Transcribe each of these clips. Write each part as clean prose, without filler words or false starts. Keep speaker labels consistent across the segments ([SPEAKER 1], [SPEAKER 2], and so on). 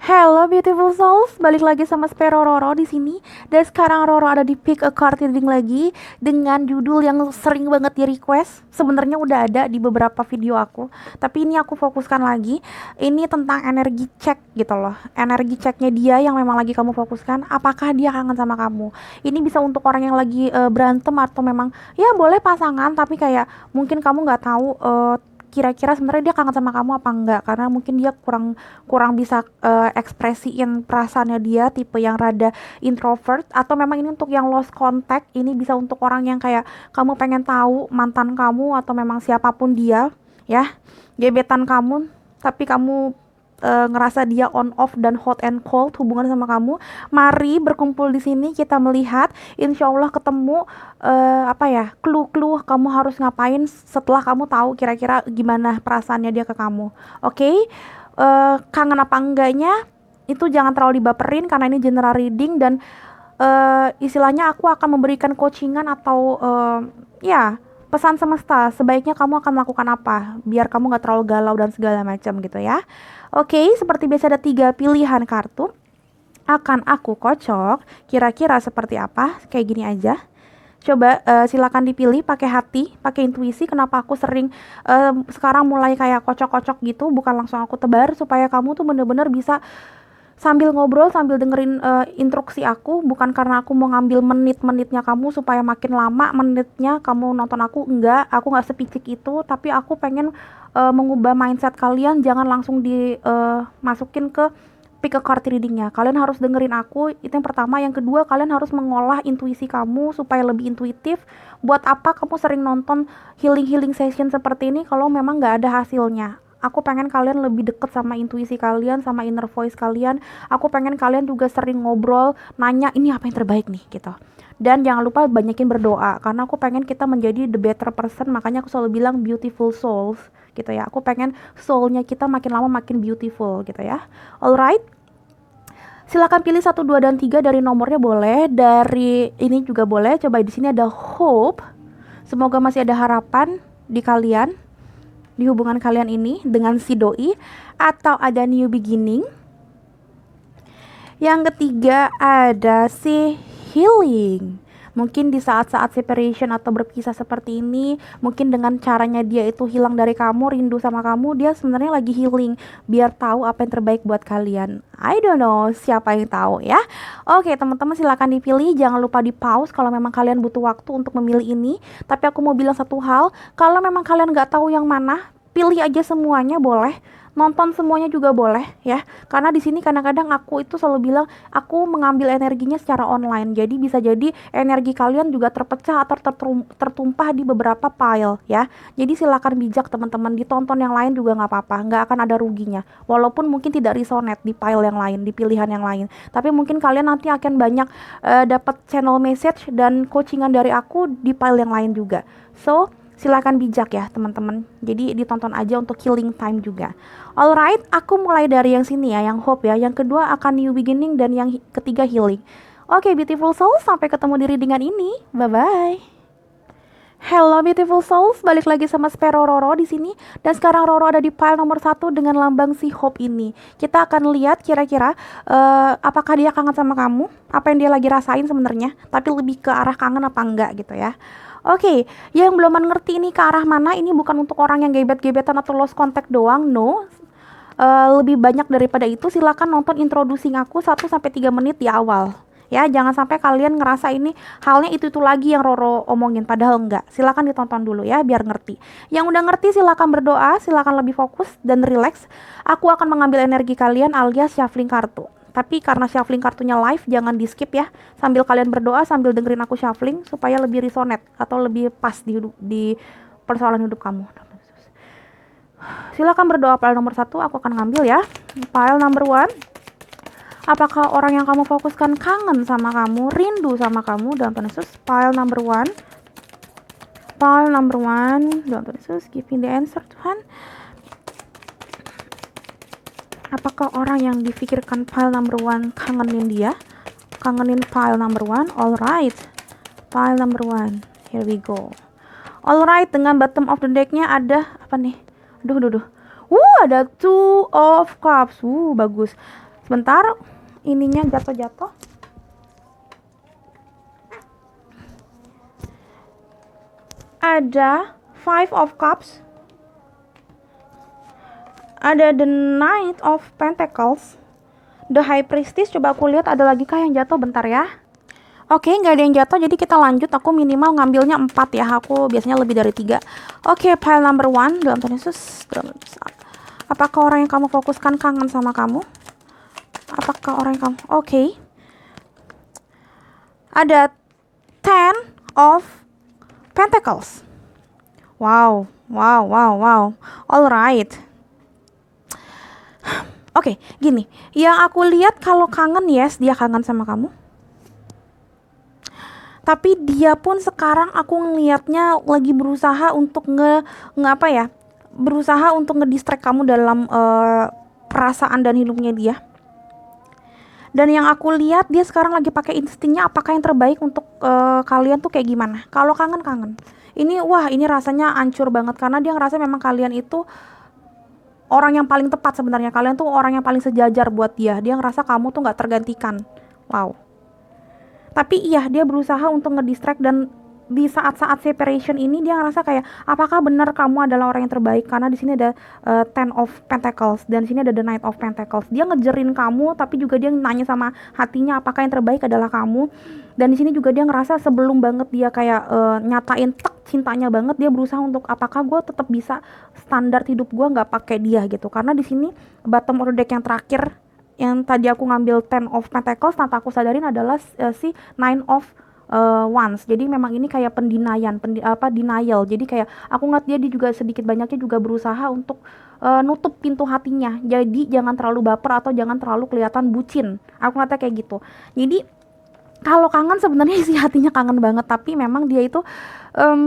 [SPEAKER 1] Hello beautiful souls, balik lagi sama Spero Roro di sini. Dan sekarang Roro ada di pick a card reading lagi dengan judul yang sering banget di request. Sebenarnya udah ada di beberapa video aku, tapi ini aku fokuskan lagi. Ini tentang energi check gitu loh. Energi checknya dia yang memang lagi kamu fokuskan. Apakah dia kangen sama kamu? Ini bisa untuk orang yang lagi berantem atau memang ya boleh pasangan, tapi kayak mungkin kamu nggak tahu kira-kira sebenarnya dia kangen sama kamu apa enggak, karena mungkin dia kurang kurang bisa ekspresiin perasaannya, dia tipe yang rada introvert, atau memang ini untuk yang lost contact. Ini bisa untuk orang yang kayak kamu pengen tahu mantan kamu atau memang siapapun dia ya, gebetan kamu, tapi kamu ngerasa dia on off dan hot and cold hubungan sama kamu. Mari berkumpul di sini kita melihat, insya Allah ketemu apa ya, clue-clue kamu harus ngapain setelah kamu tahu kira-kira gimana perasaannya dia ke kamu. Oke, kangen apa enggaknya itu jangan terlalu dibaperin karena ini general reading, dan istilahnya aku akan memberikan coachingan atau ya pesan semesta, sebaiknya kamu akan melakukan apa biar kamu nggak terlalu galau dan segala macam gitu ya. Oke, seperti biasa ada 3 pilihan kartu akan aku kocok, kira-kira seperti apa, kayak gini aja. Coba silakan dipilih pakai hati, pakai intuisi. Kenapa aku sering sekarang mulai kayak kocok-kocok gitu, bukan langsung aku tebar, supaya kamu tuh bener-bener bisa sambil ngobrol, sambil dengerin instruksi aku, bukan karena aku mau ngambil menit-menitnya kamu supaya makin lama menitnya kamu nonton aku. Enggak, aku nggak sepicik itu, tapi aku pengen mengubah mindset kalian. Jangan langsung dimasukin ke pick a card readingnya. Kalian harus dengerin aku, itu yang pertama. Yang kedua, kalian harus mengolah intuisi kamu supaya lebih intuitif. Buat apa kamu sering nonton healing session seperti ini kalau memang nggak ada hasilnya? Aku pengen kalian lebih deket sama intuisi kalian, sama inner voice kalian. Aku pengen kalian juga sering ngobrol, nanya ini apa yang terbaik nih gitu. Dan jangan lupa banyakin berdoa, karena aku pengen kita menjadi the better person. Makanya aku selalu bilang beautiful souls gitu ya. Aku pengen soulnya kita makin lama makin beautiful gitu ya. Alright, silakan pilih 1, 2, dan 3 dari nomornya boleh. Dari ini juga boleh. Coba di sini ada hope. Semoga masih ada harapan di kalian, di hubungan kalian ini dengan si doi, atau ada new beginning. Yang ketiga ada si healing. Mungkin di saat-saat separation atau berpisah seperti ini, mungkin dengan caranya dia itu hilang dari kamu, rindu sama kamu, dia sebenarnya lagi healing biar tahu apa yang terbaik buat kalian. I don't know, siapa yang tahu ya. Oke, teman-teman silakan dipilih, jangan lupa di pause kalau memang kalian butuh waktu untuk memilih ini. Tapi aku mau bilang satu hal, kalau memang kalian nggak tahu yang mana, pilih aja semuanya boleh, nonton semuanya juga boleh ya, karena di sini kadang-kadang aku itu selalu bilang aku mengambil energinya secara online, jadi bisa jadi energi kalian juga terpecah atau tertumpah di beberapa pile ya. Jadi silakan bijak teman-teman, ditonton yang lain juga nggak apa-apa, nggak akan ada ruginya, walaupun mungkin tidak resonate di pile yang lain, di pilihan yang lain, tapi mungkin kalian nanti akan banyak dapat channel message dan coachingan dari aku di pile yang lain juga. So silakan bijak ya teman-teman. Jadi ditonton aja untuk healing time juga. Alright, aku mulai dari yang sini ya, yang hope ya. Yang kedua akan new beginning, dan yang ketiga healing. Oke, beautiful souls, sampai ketemu di readingan ini. Bye bye. Hello beautiful souls, balik lagi sama Spero Roro di sini. Dan sekarang Roro ada di pile nomor 1 dengan lambang si hope ini. Kita akan lihat kira-kira apakah dia kangen sama kamu, apa yang dia lagi rasain sebenarnya, tapi lebih ke arah kangen apa enggak gitu ya. Oke, yang belum ngerti ini ke arah mana, ini bukan untuk orang yang gebet-gebetan atau lost contact doang, no. Lebih banyak daripada itu, silakan nonton introducing aku 1-3 menit di awal. Ya, jangan sampai kalian ngerasa ini halnya itu lagi yang Roro omongin, padahal enggak. Silakan ditonton dulu ya, biar ngerti. Yang udah ngerti silakan berdoa, silakan lebih fokus dan relax. Aku akan mengambil energi kalian alias shuffling kartu. Tapi karena shuffling kartunya live, jangan di skip ya. Sambil kalian berdoa, sambil dengerin aku shuffling supaya lebih resonate atau lebih pas di persoalan hidup kamu. Silakan berdoa. Pile nomor 1 aku akan ngambil ya. Pile number 1. Apakah orang yang kamu fokuskan kangen sama kamu, rindu sama kamu, dalam Tuhan Yesus. Pile number 1. Pile number 1, dalam Tuhan Yesus, give me the answer Tuhan. Apakah orang yang difikirkan pile number 1 kangenin dia? Kangenin pile number 1. Alright, pile number 1, here we go. Alright, dengan bottom of the decknya ada apa nih? Ada 2 of cups. Bagus. Sebentar, ininya jatuh-jatuh. Ada Five of Cups, ada the Knight of Pentacles, the High Priestess. Coba aku lihat ada lagi kah yang jatuh, bentar ya. Oke, nggak ada yang jatuh, jadi kita lanjut. Aku minimal ngambilnya 4 ya, aku biasanya lebih dari 3. Oke, pile number 1, dalam Tuhan Yesus. Apakah orang yang kamu fokuskan kangen sama kamu? Apakah orang yang kamu... Oke. Ada Ten of Pentacles. Wow. Alright. Oke, gini. Yang aku lihat kalau kangen, yes, dia kangen sama kamu. Tapi dia pun sekarang aku ngelihatnya lagi berusaha untuk berusaha untuk ngedistract kamu dalam perasaan dan hidupnya dia. Dan yang aku lihat dia sekarang lagi pakai instingnya apakah yang terbaik untuk kalian tuh kayak gimana. Kalau kangen. Ini rasanya hancur banget karena dia ngerasa memang kalian itu orang yang paling tepat sebenarnya. Kalian tuh orang yang paling sejajar buat dia. Dia ngerasa kamu tuh nggak tergantikan. Wow. Tapi iya, dia berusaha untuk ngedistract, dan di saat-saat separation ini dia ngerasa kayak apakah benar kamu adalah orang yang terbaik, karena di sini ada Ten of Pentacles dan di sini ada the Knight of Pentacles. Dia ngejerin kamu tapi juga dia nanya sama hatinya apakah yang terbaik adalah kamu. Dan di sini juga dia ngerasa sebelum banget dia kayak nyatain cintanya banget, dia berusaha untuk apakah gue tetap bisa standar hidup gue nggak pakai dia gitu. Karena di sini bottom of the deck yang terakhir yang tadi aku ngambil Ten of Pentacles, tanpa aku sadarin adalah si Nine of Wands. Jadi memang ini kayak denial. Jadi kayak aku ngeliat dia juga sedikit banyaknya juga berusaha untuk nutup pintu hatinya. Jadi jangan terlalu baper atau jangan terlalu kelihatan bucin. Aku ngeliatnya kayak gitu. Jadi kalau kangen sebenarnya isi hatinya kangen banget, tapi memang dia itu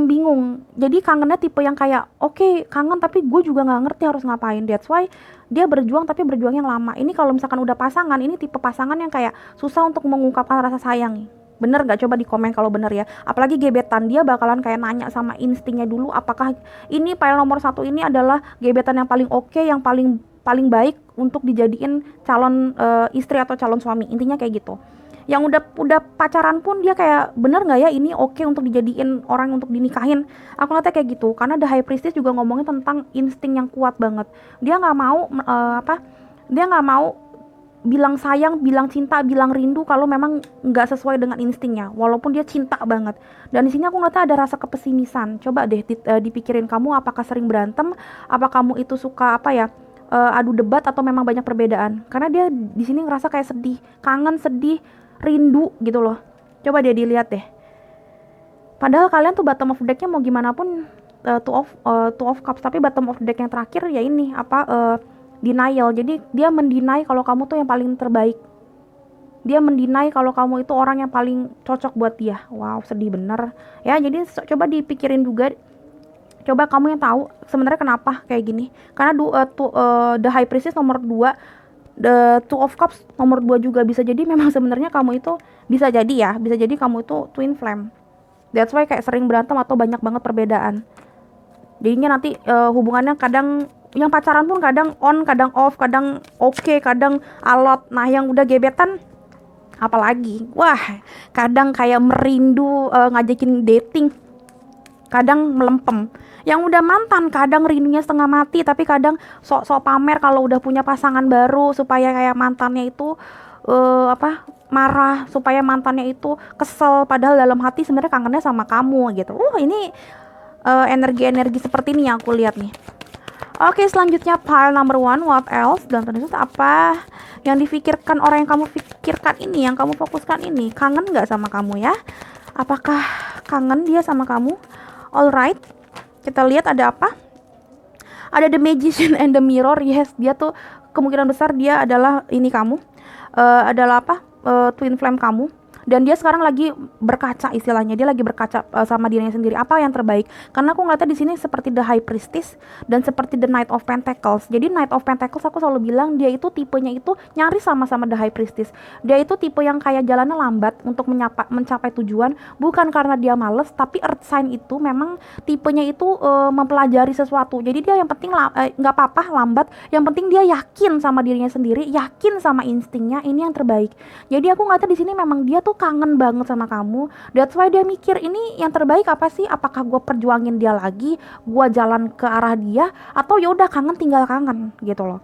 [SPEAKER 1] bingung. Jadi kangennya tipe yang kayak oke, kangen tapi gue juga nggak ngerti harus ngapain. That's why dia berjuang, tapi berjuang yang lama. Ini kalau misalkan udah pasangan, ini tipe pasangan yang kayak susah untuk mengungkapkan rasa sayang. Bener gak? Coba di komen kalau bener ya. Apalagi gebetan, dia bakalan kayak nanya sama instingnya dulu apakah ini pile nomor 1 ini adalah gebetan yang paling oke, yang paling baik untuk dijadiin calon istri atau calon suami. Intinya kayak gitu. Yang udah pacaran pun dia kayak bener nggak ya ini oke untuk dijadiin orang untuk dinikahin. Aku ngeliatnya kayak gitu karena The High Priestess juga ngomongin tentang insting yang kuat banget. Dia nggak mau dia nggak mau bilang sayang, bilang cinta, bilang rindu kalau memang nggak sesuai dengan instingnya, walaupun dia cinta banget. Dan di sini aku ngeliatnya ada rasa kepesimisan. Coba deh dipikirin, kamu apakah sering berantem, apa kamu itu suka adu debat, atau memang banyak perbedaan. Karena dia di sini ngerasa kayak sedih, kangen, sedih, rindu gitu loh. Coba dia dilihat deh. Padahal kalian tuh bottom of deck-nya mau gimana pun two of cups, tapi bottom of deck yang terakhir ya ini denial. Jadi dia mendinai kalau kamu tuh yang paling terbaik. Dia mendinai kalau kamu itu orang yang paling cocok buat dia. Wow, sedih bener. Ya, jadi coba dipikirin juga. Coba kamu yang tahu sebenarnya kenapa kayak gini. Karena The High Priestess nomor 2, The Two of Cups nomor 2 juga bisa jadi memang sebenarnya kamu itu bisa jadi kamu itu twin flame. That's why kayak sering berantem atau banyak banget perbedaan. Jadinya nanti hubungannya kadang yang pacaran pun kadang on, kadang off, kadang oke, kadang alot. Nah, yang udah gebetan apalagi. Wah, kadang kayak merindu ngajakin dating. Kadang melempem. Yang udah mantan kadang rindunya setengah mati, tapi kadang sok-sok pamer kalau udah punya pasangan baru supaya kayak mantannya itu marah, supaya mantannya itu kesel, padahal dalam hati sebenarnya kangennya sama kamu gitu. Ini energi-energi seperti ini yang aku lihat nih. Oke, selanjutnya pile number 1, what else? Dan terus apa yang difikirkan orang yang kamu pikirkan ini, yang kamu fokuskan ini? Kangen nggak sama kamu ya? Apakah kangen dia sama kamu? Alright, kita lihat ada apa? Ada the Magician and the Mirror. Yes, dia tuh kemungkinan besar dia adalah ini kamu adalah twin flame kamu. dan dia sekarang lagi berkaca, istilahnya dia lagi berkaca sama dirinya sendiri apa yang terbaik. Karena aku ngeliatnya di sini seperti the High Priestess dan seperti the Knight of Pentacles. Jadi Knight of Pentacles aku selalu bilang dia itu tipenya itu nyaris sama-sama the High Priestess. Dia itu tipe yang kayak jalannya lambat untuk mencapai tujuan, bukan karena dia males, tapi Earth sign itu memang tipenya itu mempelajari sesuatu. Jadi dia yang penting nggak apa-apa lambat, yang penting dia yakin sama dirinya sendiri, yakin sama instingnya, ini yang terbaik. Jadi aku ngeliatnya di sini memang dia tuh kangen banget sama kamu. That's why dia mikir ini yang terbaik apa sih? Apakah gue perjuangin dia lagi, gue jalan ke arah dia, atau ya udah kangen tinggal kangen gitu loh.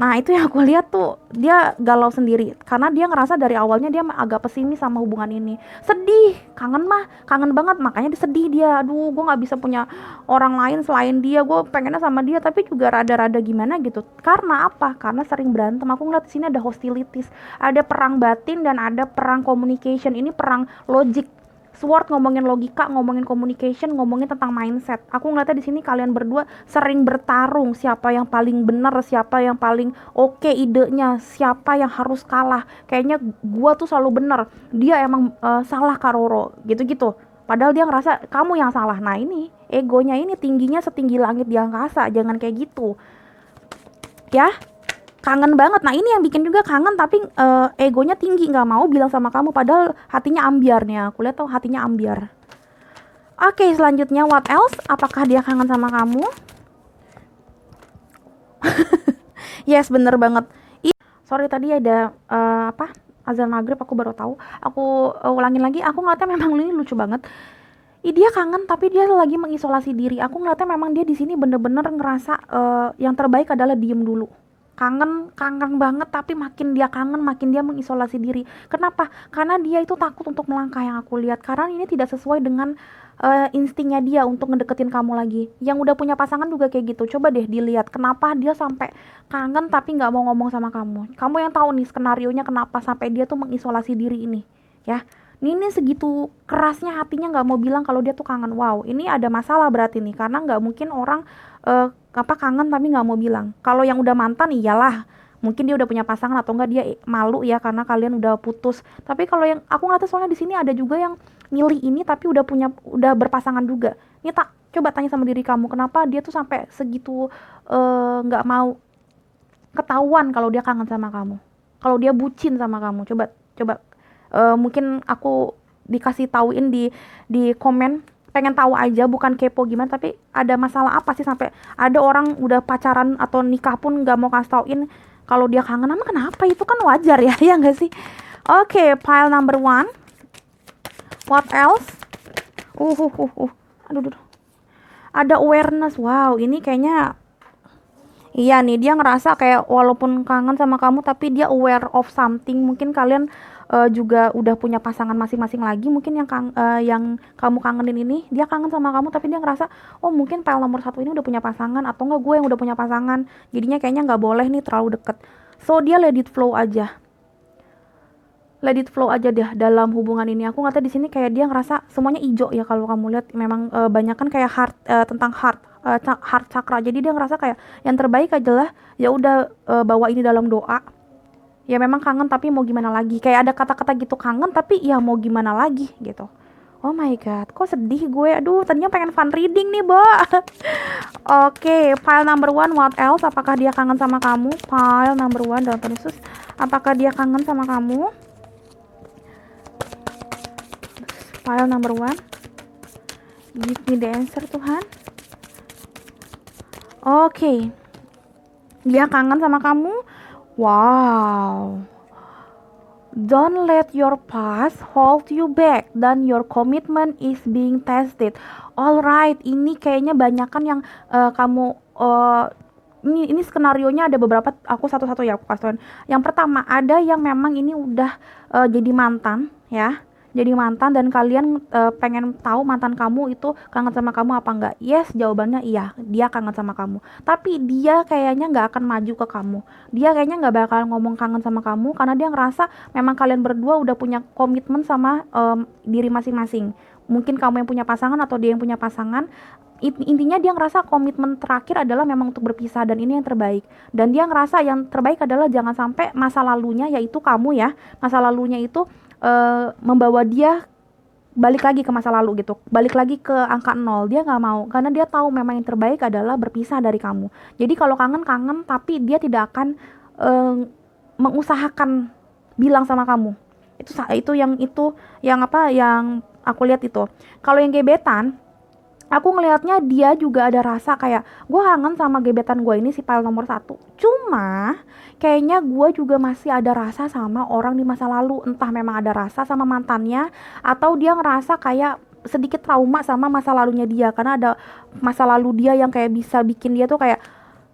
[SPEAKER 1] Nah itu yang aku lihat tuh, dia galau sendiri karena dia ngerasa dari awalnya dia agak pesimis sama hubungan ini. Sedih, kangen mah kangen banget, makanya dia sedih dia. Aduh, gue nggak bisa punya orang lain selain dia, gue pengennya sama dia tapi juga rada-rada gimana gitu. Karena apa? Karena sering berantem. Aku ngeliat di sini ada hostilities, ada perang batin dan ada perang communication. Ini perang logik. Sword ngomongin logika, ngomongin communication, ngomongin tentang mindset. Aku ngeliatnya di sini kalian berdua sering bertarung, siapa yang paling benar, siapa yang paling oke idenya, siapa yang harus kalah. Kayaknya gua tuh selalu benar, dia emang salah Karoro, gitu-gitu. Padahal dia ngerasa kamu yang salah. Nah ini egonya ini tingginya setinggi langit di angkasa, jangan kayak gitu. Ya, kangen banget. Nah ini yang bikin juga kangen tapi egonya tinggi, nggak mau bilang sama kamu padahal hatinya ambiar nih. Aku lihat tuh hatinya ambiar. Oke, selanjutnya what else? Apakah dia kangen sama kamu? Yes, bener banget. Sorry tadi ada apa, azan maghrib aku baru tahu. Aku ulangin lagi. Aku ngeliatnya memang ini lucu banget. Dia kangen tapi dia lagi mengisolasi diri. Aku ngeliatnya memang dia di sini bener-bener ngerasa yang terbaik adalah diem dulu. Kangen banget, tapi makin dia kangen makin dia mengisolasi diri. Kenapa? Karena dia itu takut untuk melangkah, yang aku lihat. Karena ini tidak sesuai dengan instingnya dia untuk ngedeketin kamu lagi. Yang udah punya pasangan juga kayak gitu. Coba deh dilihat kenapa dia sampai kangen tapi nggak mau ngomong sama kamu. Kamu yang tahu nih skenarionya kenapa sampai dia tuh mengisolasi diri ini, ya. Ini segitu kerasnya hatinya nggak mau bilang kalau dia tuh kangen. Wow, ini ada masalah berarti nih, karena nggak mungkin orang kangen tapi nggak mau bilang. Kalau yang udah mantan iyalah, mungkin dia udah punya pasangan atau enggak dia malu ya karena kalian udah putus. Tapi kalau yang aku ngeliatnya soalnya di sini ada juga yang milih ini tapi udah berpasangan juga. Ini tak coba tanya sama diri kamu, kenapa dia tuh sampai segitu nggak mau ketahuan kalau dia kangen sama kamu, kalau dia bucin sama kamu. Coba mungkin aku dikasih tauin di komen, pengen tahu aja, bukan kepo gimana, tapi ada masalah apa sih sampai ada orang udah pacaran atau nikah pun nggak mau kasih tauin kalau dia kangen. Emang kenapa? Itu kan wajar ya, ya nggak sih? Oke, pile number one, what else? Aduh. Ada awareness. Wow, ini kayaknya iya nih, dia ngerasa kayak walaupun kangen sama kamu tapi dia aware of something. Mungkin kalian juga udah punya pasangan masing-masing lagi. Mungkin yang kamu kangenin ini dia kangen sama kamu tapi dia ngerasa oh mungkin pile nomor 1 ini udah punya pasangan, atau enggak gue yang udah punya pasangan, jadinya kayaknya nggak boleh nih terlalu deket. So dia let it flow aja, deh dalam hubungan ini. Aku ngeliatnya di sini kayak dia ngerasa semuanya hijau ya. Kalau kamu lihat memang banyak kan kayak tentang heart chakra. Jadi dia ngerasa kayak yang terbaik adalah ya udah bawa ini dalam doa. Ya memang kangen tapi mau gimana lagi. Kayak ada kata-kata gitu, kangen tapi ya mau gimana lagi gitu. Oh my god, kok sedih gue. Aduh, tadinya pengen fun reading nih, Bo. Oke, pile number 1, what else? Apakah dia kangen sama kamu? Pile number 1 dalam Tuhan Yesus. Apakah dia kangen sama kamu? Pile number 1. Give me the answer, Tuhan. Oke. Dia kangen sama kamu. Wow. Don't let your past hold you back, dan your commitment is being tested. Alright, ini kayaknya banyakan yang kamu ini skenarionya ada beberapa, aku satu-satu ya aku kasih. Yang pertama, ada yang memang ini udah jadi mantan ya. Jadi mantan dan kalian pengen tahu mantan kamu itu kangen sama kamu apa enggak. Yes, jawabannya iya, dia kangen sama kamu. Tapi dia kayaknya nggak akan maju ke kamu. Dia kayaknya nggak bakal ngomong kangen sama kamu karena dia ngerasa memang kalian berdua udah punya komitmen sama diri masing-masing. Mungkin kamu yang punya pasangan atau dia yang punya pasangan. Intinya dia ngerasa komitmen terakhir adalah memang untuk berpisah, dan ini yang terbaik. Dan dia ngerasa yang terbaik adalah jangan sampai masa lalunya, yaitu kamu ya, masa lalunya itu membawa dia balik lagi ke masa lalu gitu, balik lagi ke angka 0. Dia nggak mau karena dia tahu memang yang terbaik adalah berpisah dari kamu. Jadi kalau kangen, tapi dia tidak akan eh, mengusahakan bilang sama kamu. Itu yang apa yang aku lihat itu. Kalau yang gebetan, aku ngelihatnya dia juga ada rasa kayak gue kangen sama gebetan gue ini si file nomor satu. Cuma kayaknya gue juga masih ada rasa sama orang di masa lalu. Entah memang ada rasa sama mantannya atau dia ngerasa kayak sedikit trauma sama masa lalunya dia, karena ada masa lalu dia yang kayak bisa bikin dia tuh kayak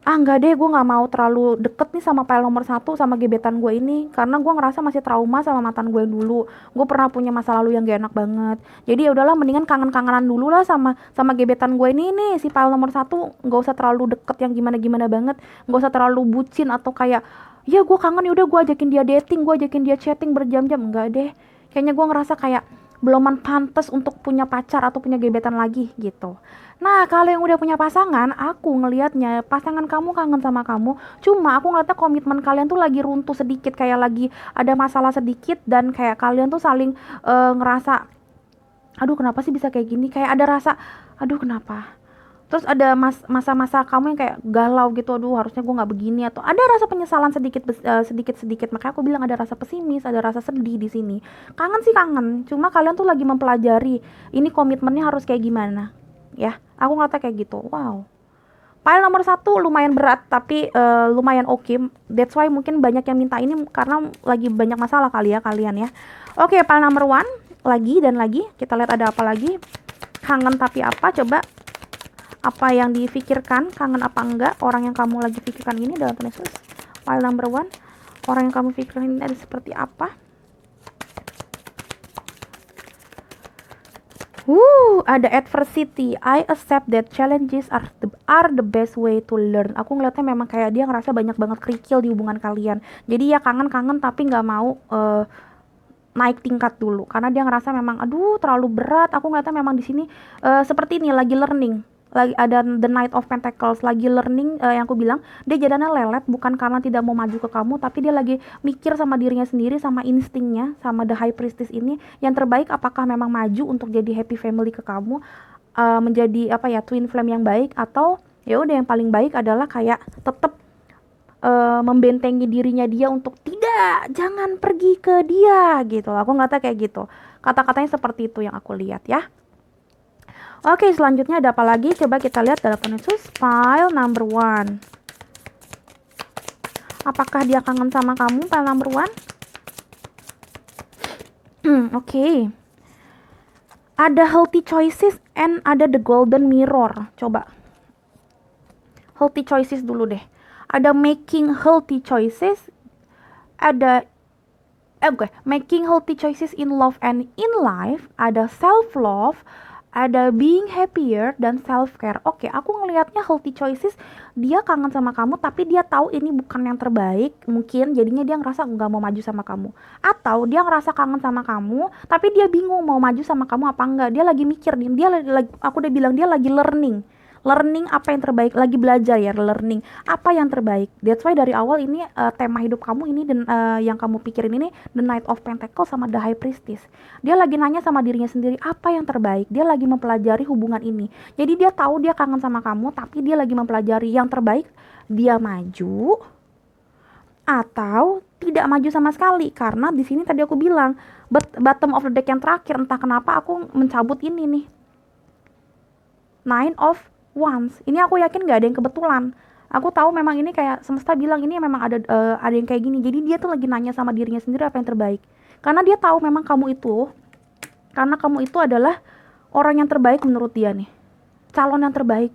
[SPEAKER 1] enggak deh, gue nggak mau terlalu deket nih sama file nomor satu, sama gebetan gue ini, karena gue ngerasa masih trauma sama mantan gue yang dulu. Gue pernah punya masa lalu yang gak enak banget. Jadi ya udahlah, mendingan kangen-kangenan dulu lah sama sama gebetan gue ini nih si file nomor satu. Nggak usah terlalu deket yang gimana-gimana banget, nggak usah terlalu bucin atau kayak ya gue kangen ya udah gue ajakin dia dating, gue ajakin dia chatting berjam-jam. Enggak deh, kayaknya gue ngerasa kayak belum pantas untuk punya pacar atau punya gebetan lagi gitu. Nah, kalau yang udah punya pasangan, aku ngelihatnya pasangan kamu kangen sama kamu. Cuma aku ngeliatnya komitmen kalian tuh lagi runtuh sedikit, kayak lagi ada masalah sedikit, dan kayak kalian tuh saling ngerasa, aduh kenapa sih bisa kayak gini? Kayak ada rasa, aduh kenapa? Terus ada masa-masa kamu yang kayak galau gitu, aduh harusnya gue nggak begini, atau ada rasa penyesalan sedikit-sedikit. Makanya aku bilang ada rasa pesimis, ada rasa sedih di sini. Kangen sih kangen, cuma kalian tuh lagi mempelajari ini komitmennya harus kayak gimana. Ya, aku ngata kayak gitu. Wow. File nomor satu lumayan berat, tapi lumayan oke. That's why mungkin banyak yang minta ini karena lagi banyak masalah kali ya kalian ya. Oke, file number one lagi dan lagi. Kita lihat ada apa lagi. Kangen tapi apa? Coba apa yang difikirkan, kangen apa enggak orang yang kamu lagi pikirkan ini dalam penulis file number one. Orang yang kamu pikirkan ini ada seperti apa? Ada adversity. I accept that challenges are the best way to learn. Aku ngeliatnya memang kayak dia ngerasa banyak banget kerikil di hubungan kalian. Jadi ya kangen-kangen tapi nggak mau naik tingkat dulu karena dia ngerasa memang aduh terlalu berat. Aku ngeliatnya memang di sini seperti ini lagi learning. Lagi ada the Knight of Pentacles, lagi learning. Yang aku bilang dia jadinya lelet bukan karena tidak mau maju ke kamu, tapi dia lagi mikir sama dirinya sendiri, sama instingnya, sama the High Priestess ini yang terbaik apakah memang maju untuk jadi happy family ke kamu, menjadi apa ya, twin flame yang baik, atau ya udah yang paling baik adalah kayak tetap membentengi dirinya dia untuk tidak, jangan pergi ke dia gitu. Aku ngata kayak gitu, kata-katanya seperti itu yang aku lihat ya. Oke, selanjutnya ada apa lagi? Coba kita lihat dalam penulis file number one. Apakah dia kangen sama kamu, file number one? Oke. Ada healthy choices and ada the golden mirror. Coba. Healthy choices dulu deh. Ada making healthy choices. Ada making healthy choices in love and in life. Ada self love. Ada being happier dan self care. Oke, aku ngelihatnya healthy choices, dia kangen sama kamu tapi dia tahu ini bukan yang terbaik, mungkin jadinya dia ngerasa nggak mau maju sama kamu. Atau dia ngerasa kangen sama kamu tapi dia bingung mau maju sama kamu apa enggak. Dia lagi mikir, dia lagi, aku udah bilang dia lagi learning apa yang terbaik, lagi belajar ya, learning apa yang terbaik. That's why dari awal ini tema hidup kamu ini dan yang kamu pikirin ini the Knight of Pentacles sama the High Priestess. Dia lagi nanya sama dirinya sendiri apa yang terbaik. Dia lagi mempelajari hubungan ini. Jadi dia tahu dia kangen sama kamu tapi dia lagi mempelajari yang terbaik, dia maju atau tidak maju sama sekali. Karena di sini tadi aku bilang bottom of the deck yang terakhir, entah kenapa aku mencabut ini nih, Nine of Wands. Ini aku yakin gak ada yang kebetulan. Aku tahu memang ini kayak semesta bilang ini memang ada yang kayak gini. Jadi dia tuh lagi nanya sama dirinya sendiri apa yang terbaik. Karena dia tahu memang kamu itu adalah orang yang terbaik menurut dia nih. Calon yang terbaik.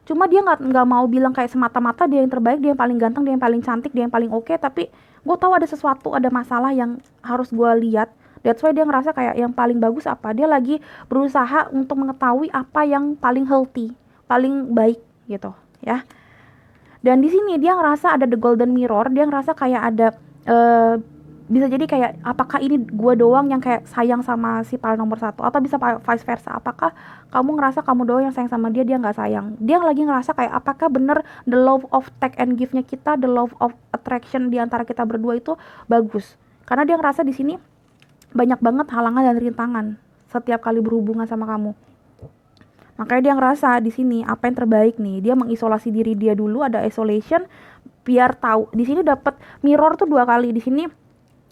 [SPEAKER 1] Cuma dia nggak mau bilang kayak semata-mata dia yang terbaik, dia yang paling ganteng, dia yang paling cantik, dia yang paling oke. Tapi gue tahu ada sesuatu, ada masalah yang harus gue lihat. That's why dia ngerasa kayak yang paling bagus apa. Dia lagi berusaha untuk mengetahui apa yang paling healthy, paling baik gitu ya. Dan di sini dia ngerasa ada the golden mirror. Dia ngerasa kayak ada bisa jadi kayak apakah ini gue doang yang kayak sayang sama si file nomor satu, atau bisa vice versa. Apakah kamu ngerasa kamu doang yang sayang sama dia nggak sayang. Dia lagi ngerasa kayak apakah bener the love of take and give-nya kita, the love of attraction di antara kita berdua itu bagus. Karena dia ngerasa di sini banyak banget halangan dan rintangan setiap kali berhubungan sama kamu. Makanya dia ngerasa di sini apa yang terbaik nih. Dia mengisolasi diri dia dulu, ada isolation biar tahu. Di sini dapat mirror tuh 2 kali. Di sini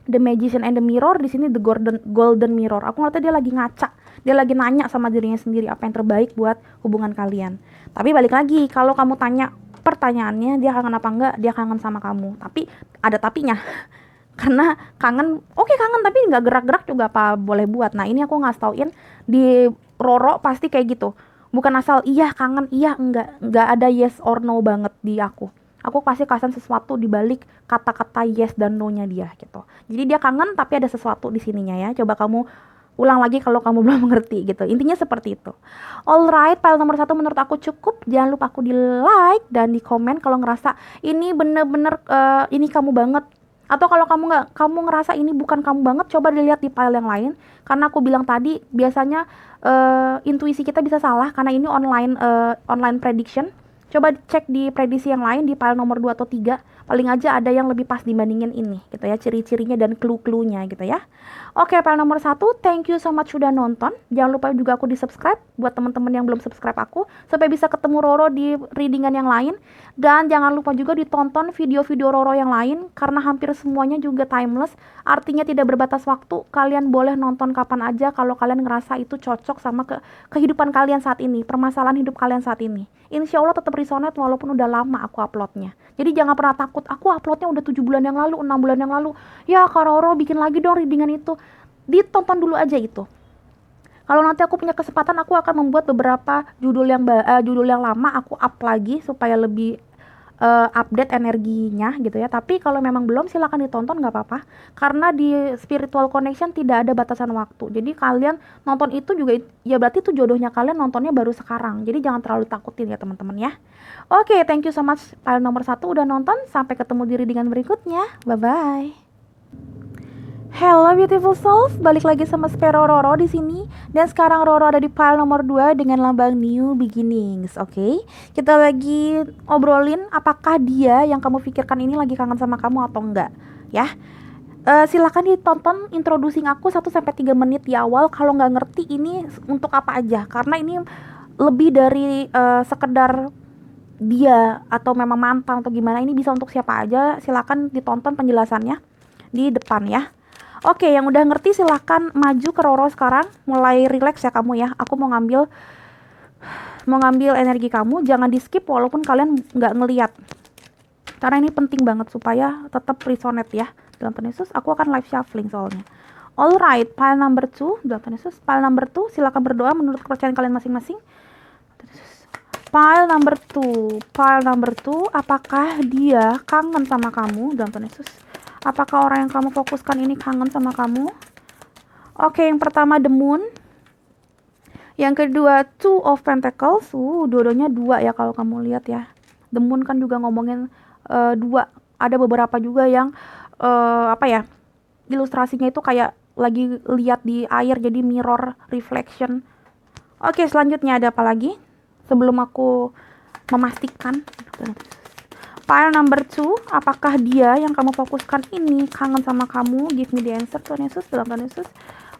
[SPEAKER 1] The Magician and the Mirror, di sini the Golden Mirror. Aku ngerti dia lagi ngaca, dia lagi nanya sama dirinya sendiri apa yang terbaik buat hubungan kalian. Tapi balik lagi, kalau kamu tanya pertanyaannya dia kangen apa enggak, dia kangen sama kamu. Tapi ada tapinya. Karena kangen, oke kangen tapi nggak gerak-gerak juga apa boleh buat. Nah ini aku ngasih tauin di Roro pasti kayak gitu. Bukan asal iya kangen, iya enggak ada yes or no banget di aku. Aku pasti kasih sesuatu di balik kata-kata yes dan no-nya dia gitu. Jadi dia kangen tapi ada sesuatu di sininya ya. Coba kamu ulang lagi kalau kamu belum mengerti gitu. Intinya seperti itu. Alright, file nomor 1 menurut aku cukup. Jangan lupa aku di like dan di komen kalau ngerasa ini bener-bener ini kamu banget. Atau kalau kamu ngerasa ini bukan kamu banget, coba dilihat di file yang lain. Karena aku bilang tadi biasanya intuisi kita bisa salah karena ini online prediction. Coba cek di prediksi yang lain di file nomor 2 atau 3, paling aja ada yang lebih pas dibandingin ini gitu ya, ciri-cirinya dan clue-cluenya gitu ya. Oke, file nomor 1, thank you so much sudah nonton. Jangan lupa juga aku di subscribe buat teman-teman yang belum subscribe aku supaya bisa ketemu Roro di readingan yang lain. Dan jangan lupa juga ditonton video-video Roro yang lain karena hampir semuanya juga timeless, artinya tidak berbatas waktu. Kalian boleh nonton kapan aja kalau kalian ngerasa itu cocok sama kehidupan kalian saat ini, permasalahan hidup kalian saat ini. Insya Allah tetap resonate walaupun udah lama aku uploadnya. Jadi jangan pernah takut, aku uploadnya udah 7 bulan yang lalu, 6 bulan yang lalu. Ya Kak Roro bikin lagi dong readingan itu. Ditonton dulu aja itu. Kalau nanti aku punya kesempatan, aku akan membuat beberapa judul yang lama aku up lagi supaya lebih update energinya gitu ya. Tapi kalau memang belum, silakan ditonton nggak apa-apa. Karena di Spiritual Connection tidak ada batasan waktu. Jadi kalian nonton itu juga ya berarti itu jodohnya kalian nontonnya baru sekarang. Jadi jangan terlalu takutin ya teman-teman ya. Oke, thank you so much file nomor 1 udah nonton. Sampai ketemu di readingan berikutnya. Bye bye. Hello beautiful souls, balik lagi sama Spero Roro di sini. Dan sekarang Roro ada di file nomor 2 dengan lambang New Beginnings. Oke, kita lagi obrolin apakah dia yang kamu pikirkan ini lagi kangen sama kamu atau enggak ya. Silakan ditonton introducing aku 1-3 menit di awal kalau nggak ngerti ini untuk apa aja. Karena ini lebih dari sekedar dia atau memang mantan atau gimana, ini bisa untuk siapa aja. Silakan ditonton penjelasannya di depan ya. Oke, yang udah ngerti silahkan maju ke Roro sekarang. Mulai relax ya kamu ya. Aku mau ngambil energi kamu. Jangan di skip walaupun kalian nggak ngeliat. Karena ini penting banget supaya tetap resonate ya. Dalam Tuhan Yesus, aku akan live shuffling soalnya. Alright, file number 2. Dalam Tuhan Yesus, file number 2. Silakan berdoa menurut kepercayaan kalian masing-masing. File number 2. File number 2, apakah dia kangen sama kamu? Dalam Tuhan Yesus. Apakah orang yang kamu fokuskan ini kangen sama kamu? Oke, yang pertama The Moon. Yang kedua Two of Pentacles. Dua-duanya 2 ya kalau kamu lihat ya. The Moon kan juga ngomongin 2. Ada beberapa juga yang ilustrasinya itu kayak lagi lihat di air, jadi mirror reflection. Oke, selanjutnya ada apa lagi? Sebelum aku memastikan. File number 2, apakah dia yang kamu fokuskan ini kangen sama kamu? Give me the answer, Tuhan Yesus, dalam Tuhan Yesus.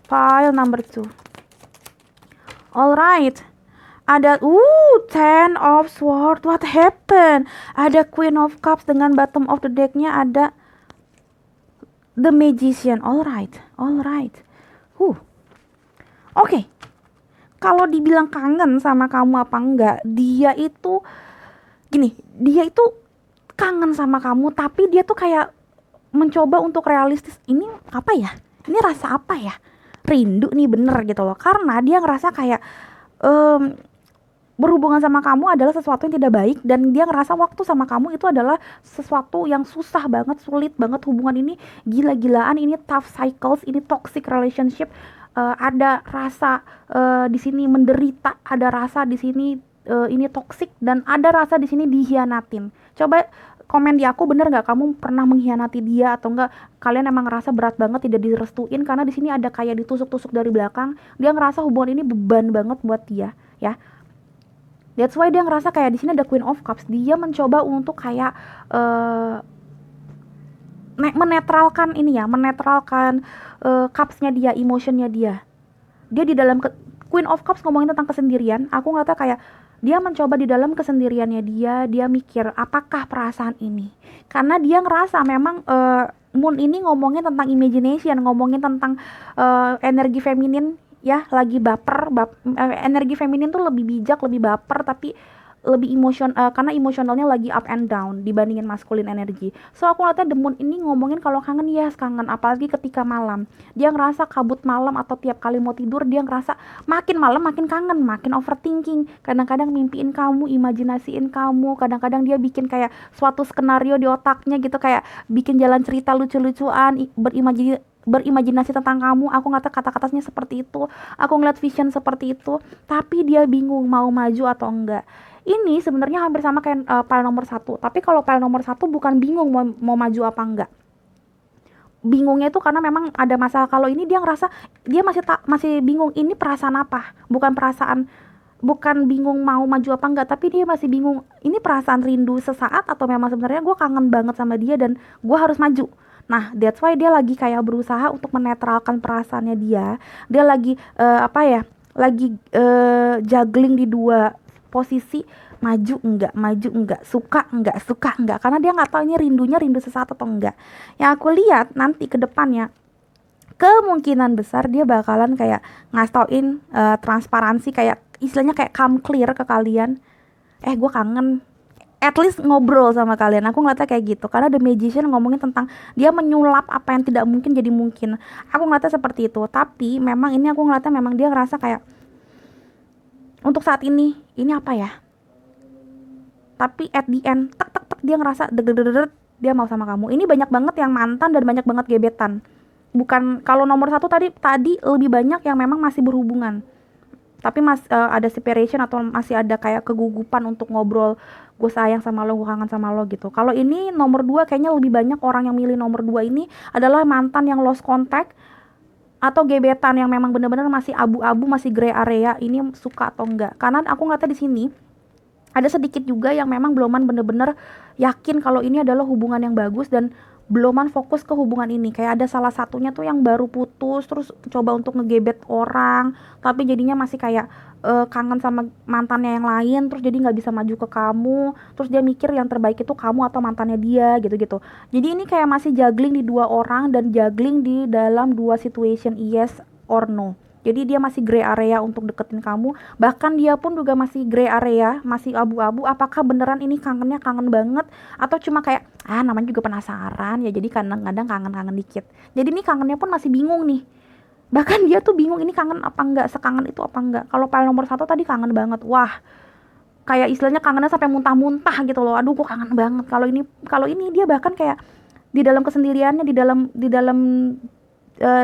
[SPEAKER 1] File number 2. Alright. Ada Ten of Swords. What happened? Ada Queen of Cups dengan bottom of the deck-nya ada The Magician. Alright. Oke. Kalau dibilang kangen sama kamu apa enggak, dia itu kangen sama kamu, tapi dia tuh kayak mencoba untuk realistis. Ini apa ya? Ini rasa apa ya? Rindu nih bener gitu loh. Karena dia ngerasa kayak berhubungan sama kamu adalah sesuatu yang tidak baik. Dan dia ngerasa waktu sama kamu itu adalah sesuatu yang susah banget, sulit banget. Hubungan ini gila-gilaan, ini tough cycles, ini toxic relationship. Ada rasa di sini menderita, ada rasa di sini ini toksik, dan ada rasa di sini dihianatin. Coba komen di aku, bener nggak kamu pernah mengkhianati dia atau enggak? Kalian emang ngerasa berat banget tidak direstuin karena di sini ada kayak ditusuk-tusuk dari belakang. Dia ngerasa hubungan ini beban banget buat dia, ya. That's why dia ngerasa kayak di sini ada Queen of Cups. Dia mencoba untuk kayak menetralkan ini ya, menetralkan cupsnya dia, emotionnya dia. Dia di dalam Queen of Cups ngomongin tentang kesendirian. Aku ngerasa kayak dia mencoba di dalam kesendiriannya dia mikir apakah perasaan ini, karena dia ngerasa memang Moon ini ngomongin tentang imagination, ngomongin tentang energi feminin ya, lagi energi feminin tuh lebih bijak, lebih baper, tapi lebih karena emosionalnya lagi up and down dibandingin maskulin energi. So aku ngeliatnya The Moon ini ngomongin kalau kangen, yes kangen, apalagi ketika malam. Dia ngerasa kabut malam atau tiap kali mau tidur dia ngerasa makin malam makin kangen, makin overthinking. Kadang-kadang mimpiin kamu, imajinasiin kamu, kadang-kadang dia bikin kayak suatu skenario di otaknya gitu, kayak bikin jalan cerita lucu-lucuan, berimajinasi tentang kamu. Aku ngeliat kata-katanya seperti itu, aku ngeliat vision seperti itu, tapi dia bingung mau maju atau enggak. Ini sebenarnya hampir sama kayak file nomor 1, tapi kalau file nomor 1 bukan bingung mau maju apa enggak. Bingungnya itu karena memang ada masalah. Kalau ini dia ngerasa dia masih bingung, ini perasaan apa, bukan bingung mau maju apa enggak, tapi dia masih bingung ini perasaan rindu sesaat atau memang sebenarnya gue kangen banget sama dia dan gue harus maju. Nah, that's why dia lagi kayak berusaha untuk menetralkan perasaannya dia. Dia lagi juggling di dua posisi, maju enggak, suka enggak, karena dia nggak tahu ini rindu sesaat atau enggak. Yang aku lihat nanti ke depannya, kemungkinan besar dia bakalan kayak ngasih transparansi, kayak istilahnya kayak come clear ke kalian. Gue kangen, at least ngobrol sama kalian. Aku ngeliatnya kayak gitu, karena The Magician ngomongin tentang dia menyulap apa yang tidak mungkin jadi mungkin. Aku ngeliatnya seperti itu. Tapi memang ini aku ngeliatnya memang dia ngerasa kayak untuk saat ini apa ya, tapi at the end tek dia ngerasa deg dia mau sama kamu. Ini banyak banget yang mantan dan banyak banget gebetan. Bukan, kalau nomor 1 tadi lebih banyak yang memang masih berhubungan, tapi ada separation atau masih ada kayak kegugupan untuk ngobrol, gue sayang sama lo, gue kangen sama lo gitu. Kalau ini nomor 2 kayaknya lebih banyak orang yang milih nomor 2 ini adalah mantan yang lost contact atau gebetan yang memang benar-benar masih abu-abu, masih gray area, ini suka atau enggak. Karena aku ngeliatnya di sini ada sedikit juga yang memang beloman bener-bener yakin kalau ini adalah hubungan yang bagus dan beloman fokus ke hubungan ini. Kayak ada salah satunya tuh yang baru putus terus coba untuk ngegebet orang, tapi jadinya masih kayak kangen sama mantannya yang lain, terus jadi nggak bisa maju ke kamu, terus dia mikir yang terbaik itu kamu atau mantannya dia gitu-gitu. Jadi ini kayak masih juggling di 2 orang dan juggling di dalam 2 situation, yes or no. Jadi dia masih gray area untuk deketin kamu. Bahkan dia pun juga masih gray area, masih abu-abu. Apakah beneran ini kangennya kangen banget, atau cuma kayak namanya juga penasaran ya, jadi kadang-kadang kangen-kangen dikit. Jadi ini kangennya pun masih bingung nih. Bahkan dia tuh bingung ini kangen apa enggak, sekangen itu apa enggak. Kalau file nomor 1 tadi kangen banget. Wah, kayak istilahnya kangennya sampai muntah-muntah gitu loh. Aduh, kok kangen banget. Kalau ini dia bahkan kayak di dalam kesendiriannya, di dalam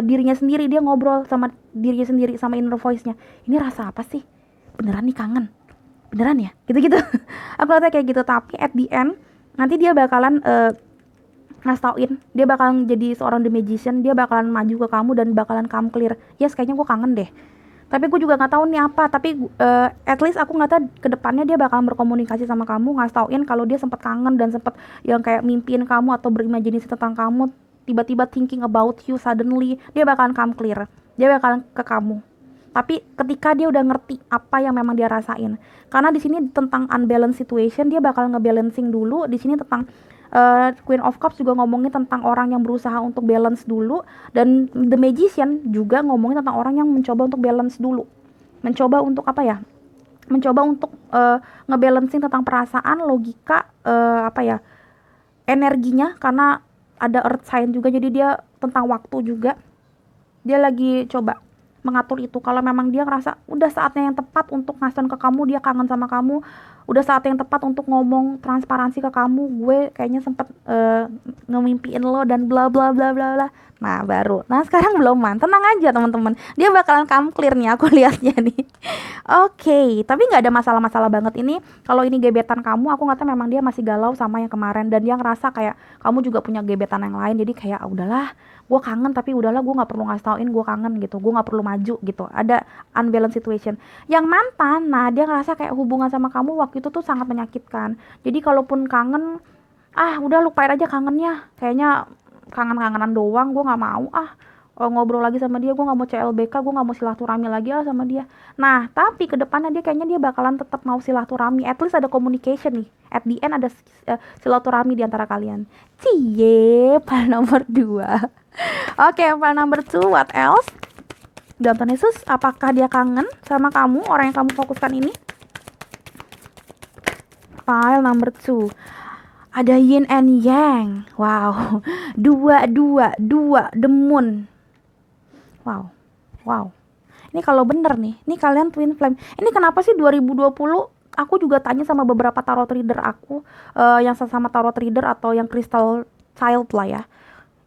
[SPEAKER 1] dirinya sendiri, dia ngobrol sama dirinya sendiri, sama inner voice-nya. Ini rasa apa sih? Beneran nih kangen? Beneran ya? Gitu-gitu. Aku lihatnya kayak gitu. Tapi at the end nanti dia bakalan ngasih tauin, dia bakalan jadi seorang The Magician, dia bakalan maju ke kamu dan bakalan come clear. Yes, kayaknya gue kangen deh. Tapi gue juga nggak tahu nih apa. Tapi at least aku ngeliatnya ke depannya dia bakalan berkomunikasi sama kamu, ngasih tauin kalau dia sempat kangen dan sempat yang kayak mimpiin kamu atau berimajinasi tentang kamu, tiba-tiba thinking about you suddenly. Dia bakalan come clear, dia bakalan ke kamu. Tapi ketika dia udah ngerti apa yang memang dia rasain, karena di sini tentang unbalanced situation, dia bakal ngebalancing dulu. Di sini tentang Queen of Cups juga ngomongin tentang orang yang berusaha untuk balance dulu, dan The Magician juga ngomongin tentang orang yang mencoba untuk balance dulu, mencoba untuk mencoba untuk ngebalancing tentang perasaan, logika, energinya, karena ada earth sign juga, jadi dia tentang waktu juga. Dia lagi coba mengatur itu. Kalau memang dia ngerasa udah saatnya yang tepat untuk ngasih ke kamu, dia kangen sama kamu, udah saat yang tepat untuk ngomong transparansi ke kamu, gue kayaknya sempet ngemimpiin lo dan bla bla bla bla bla. Nah baru, sekarang belum, tenang aja teman-teman, dia bakalan come clear nih, aku lihatnya nih. Oke, tapi nggak ada masalah-masalah banget ini. Kalau ini gebetan kamu, aku ngata memang dia masih galau sama yang kemarin, dan dia ngerasa kayak kamu juga punya gebetan yang lain, jadi kayak udahlah, gue kangen, tapi udahlah, gue nggak perlu ngasih tauin gue kangen gitu, gue nggak perlu maju gitu. Ada unbalanced situation. Yang mantan, dia ngerasa kayak hubungan sama kamu waktu itu tuh sangat menyakitkan. Jadi kalaupun kangen, udah lupain aja kangennya. Kayaknya kangen-kangenan doang, gue nggak mau ngobrol lagi sama dia, gue nggak mau CLBK, gue nggak mau silaturahmi lagi sama dia. Nah tapi kedepannya dia kayaknya dia bakalan tetap mau silaturahmi, at least ada communication nih, at the end ada silaturahmi di antara kalian. Cie, file nomor 2. Oke, file number 2, what else? Dalam Tuhan Yesus, apakah dia kangen sama kamu, orang yang kamu fokuskan ini? File number 2. Ada yin and yang. Wow. Dua, the moon. Wow. Wow. Ini kalau bener nih, ini kalian twin flame. Ini kenapa sih 2020 aku juga tanya sama beberapa tarot reader aku, yang sama tarot reader atau yang crystal child lah ya.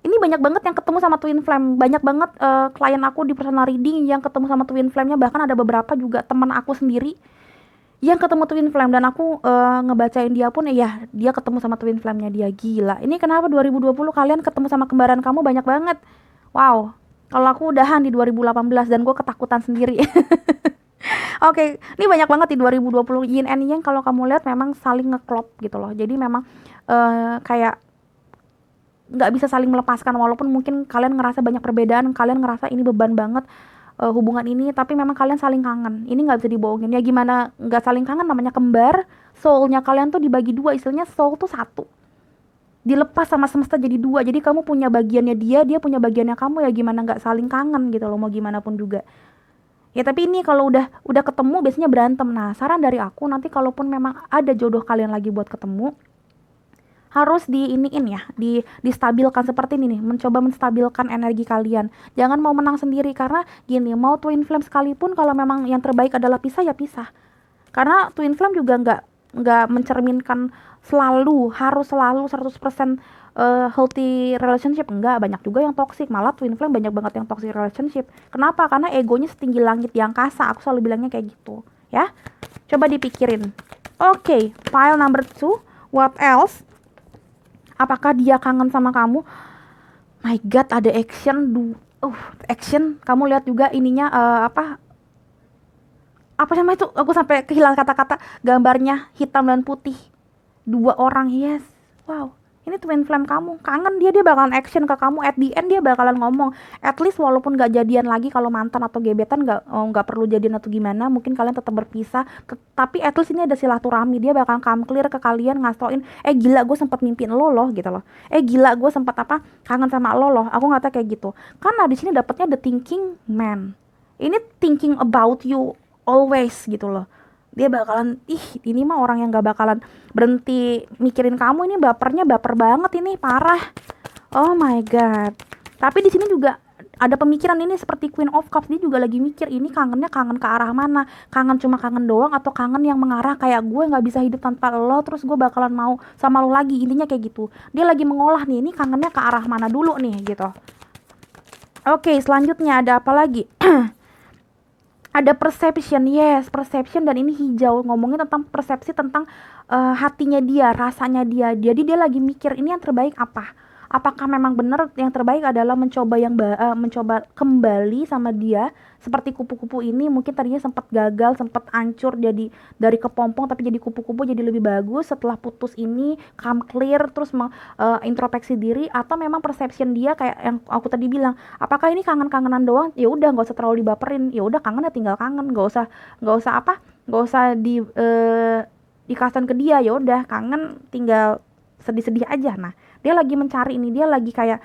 [SPEAKER 1] Ini banyak banget yang ketemu sama twin flame. Banyak banget klien aku di personal reading yang ketemu sama twin flame-nya. Bahkan ada beberapa juga teman aku sendiri yang ketemu twin flame, dan aku ngebacain dia pun ya dia ketemu sama twin flame-nya dia. Gila. Ini kenapa 2020 kalian ketemu sama kembaran kamu banyak banget. Wow. Kalau aku udahan di 2018 dan gue ketakutan sendiri. Oke, ini banyak banget di 2020 yin and yang kalau kamu lihat memang saling ngeklop gitu loh. Jadi memang kayak nggak bisa saling melepaskan, walaupun mungkin kalian ngerasa banyak perbedaan, kalian ngerasa ini beban banget hubungan ini, tapi memang kalian saling kangen. Ini nggak bisa dibohongin. Ya gimana nggak saling kangen, namanya kembar, soulnya kalian tuh dibagi dua, istilahnya soul tuh satu, dilepas sama semesta jadi dua. Jadi kamu punya bagiannya dia, dia punya bagiannya kamu, ya gimana nggak saling kangen gitu loh, mau gimana pun juga. Ya tapi ini kalau udah ketemu biasanya berantem. Nah saran dari aku, nanti kalaupun memang ada jodoh kalian lagi buat ketemu, harus diiniin ya, distabilkan seperti ini nih, mencoba menstabilkan energi kalian. Jangan mau menang sendiri, karena gini, mau twin flame sekalipun kalau memang yang terbaik adalah pisah ya pisah. Karena twin flame juga nggak mencerminkan harus selalu 100% healthy relationship. Enggak, banyak juga yang toxic. Malah twin flame banyak banget yang toxic relationship. Kenapa? Karena egonya setinggi langit di angkasa. Aku selalu bilangnya kayak gitu ya. Coba dipikirin. Oke, file number 2, what else? Apakah dia kangen sama kamu? My god, ada action. Action. Kamu lihat juga ininya apa namanya itu, aku sampai kehilangan kata-kata, gambarnya hitam dan putih, dua orang. Yes, wow, ini twin flame kamu kangen dia bakalan action ke kamu. At the end dia bakalan ngomong, at least walaupun gak jadian lagi, kalau mantan atau gebetan nggak perlu jadian atau gimana, mungkin kalian tetap berpisah, tapi at least ini ada silaturahmi. Dia bakalan come clear ke kalian, ngasih gila gue sempat mimpiin lo loh gitu loh, gila gue sempat kangen sama lo loh. Aku ngata kayak gitu karena di sini dapetnya the thinking man. Ini thinking about you always gitu loh. Dia bakalan, ini mah orang yang gak bakalan berhenti mikirin kamu. Ini baper banget ini, parah. Oh my god. Tapi di sini juga ada pemikiran ini seperti Queen of Cups. Dia juga lagi mikir, ini kangennya kangen ke arah mana? Kangen cuma kangen doang, atau kangen yang mengarah kayak gue gak bisa hidup tanpa lo, terus gue bakalan mau sama lo lagi. Intinya kayak gitu. Dia lagi mengolah nih, ini kangennya ke arah mana dulu nih gitu. Oke, selanjutnya ada apa lagi? Ada perception, yes, perception, dan ini hijau, ngomongin tentang persepsi, tentang hatinya dia, rasanya dia. Jadi dia lagi mikir, ini yang terbaik apa? Apakah memang benar yang terbaik adalah mencoba kembali sama dia seperti kupu-kupu ini? Mungkin tadinya sempat gagal, sempat hancur, jadi dari kepompong tapi jadi kupu-kupu, jadi lebih bagus setelah putus ini, come clear, terus introspeksi diri. Atau memang perception dia kayak yang aku tadi bilang, apakah ini kangen-kangenan doang? Ya udah, nggak usah terlalu dibaperin. Ya udah, kangen ya tinggal kangen, nggak usah dikasihkan ke dia. Ya udah, kangen tinggal sedih-sedih aja. Nah dia lagi mencari ini, dia lagi kayak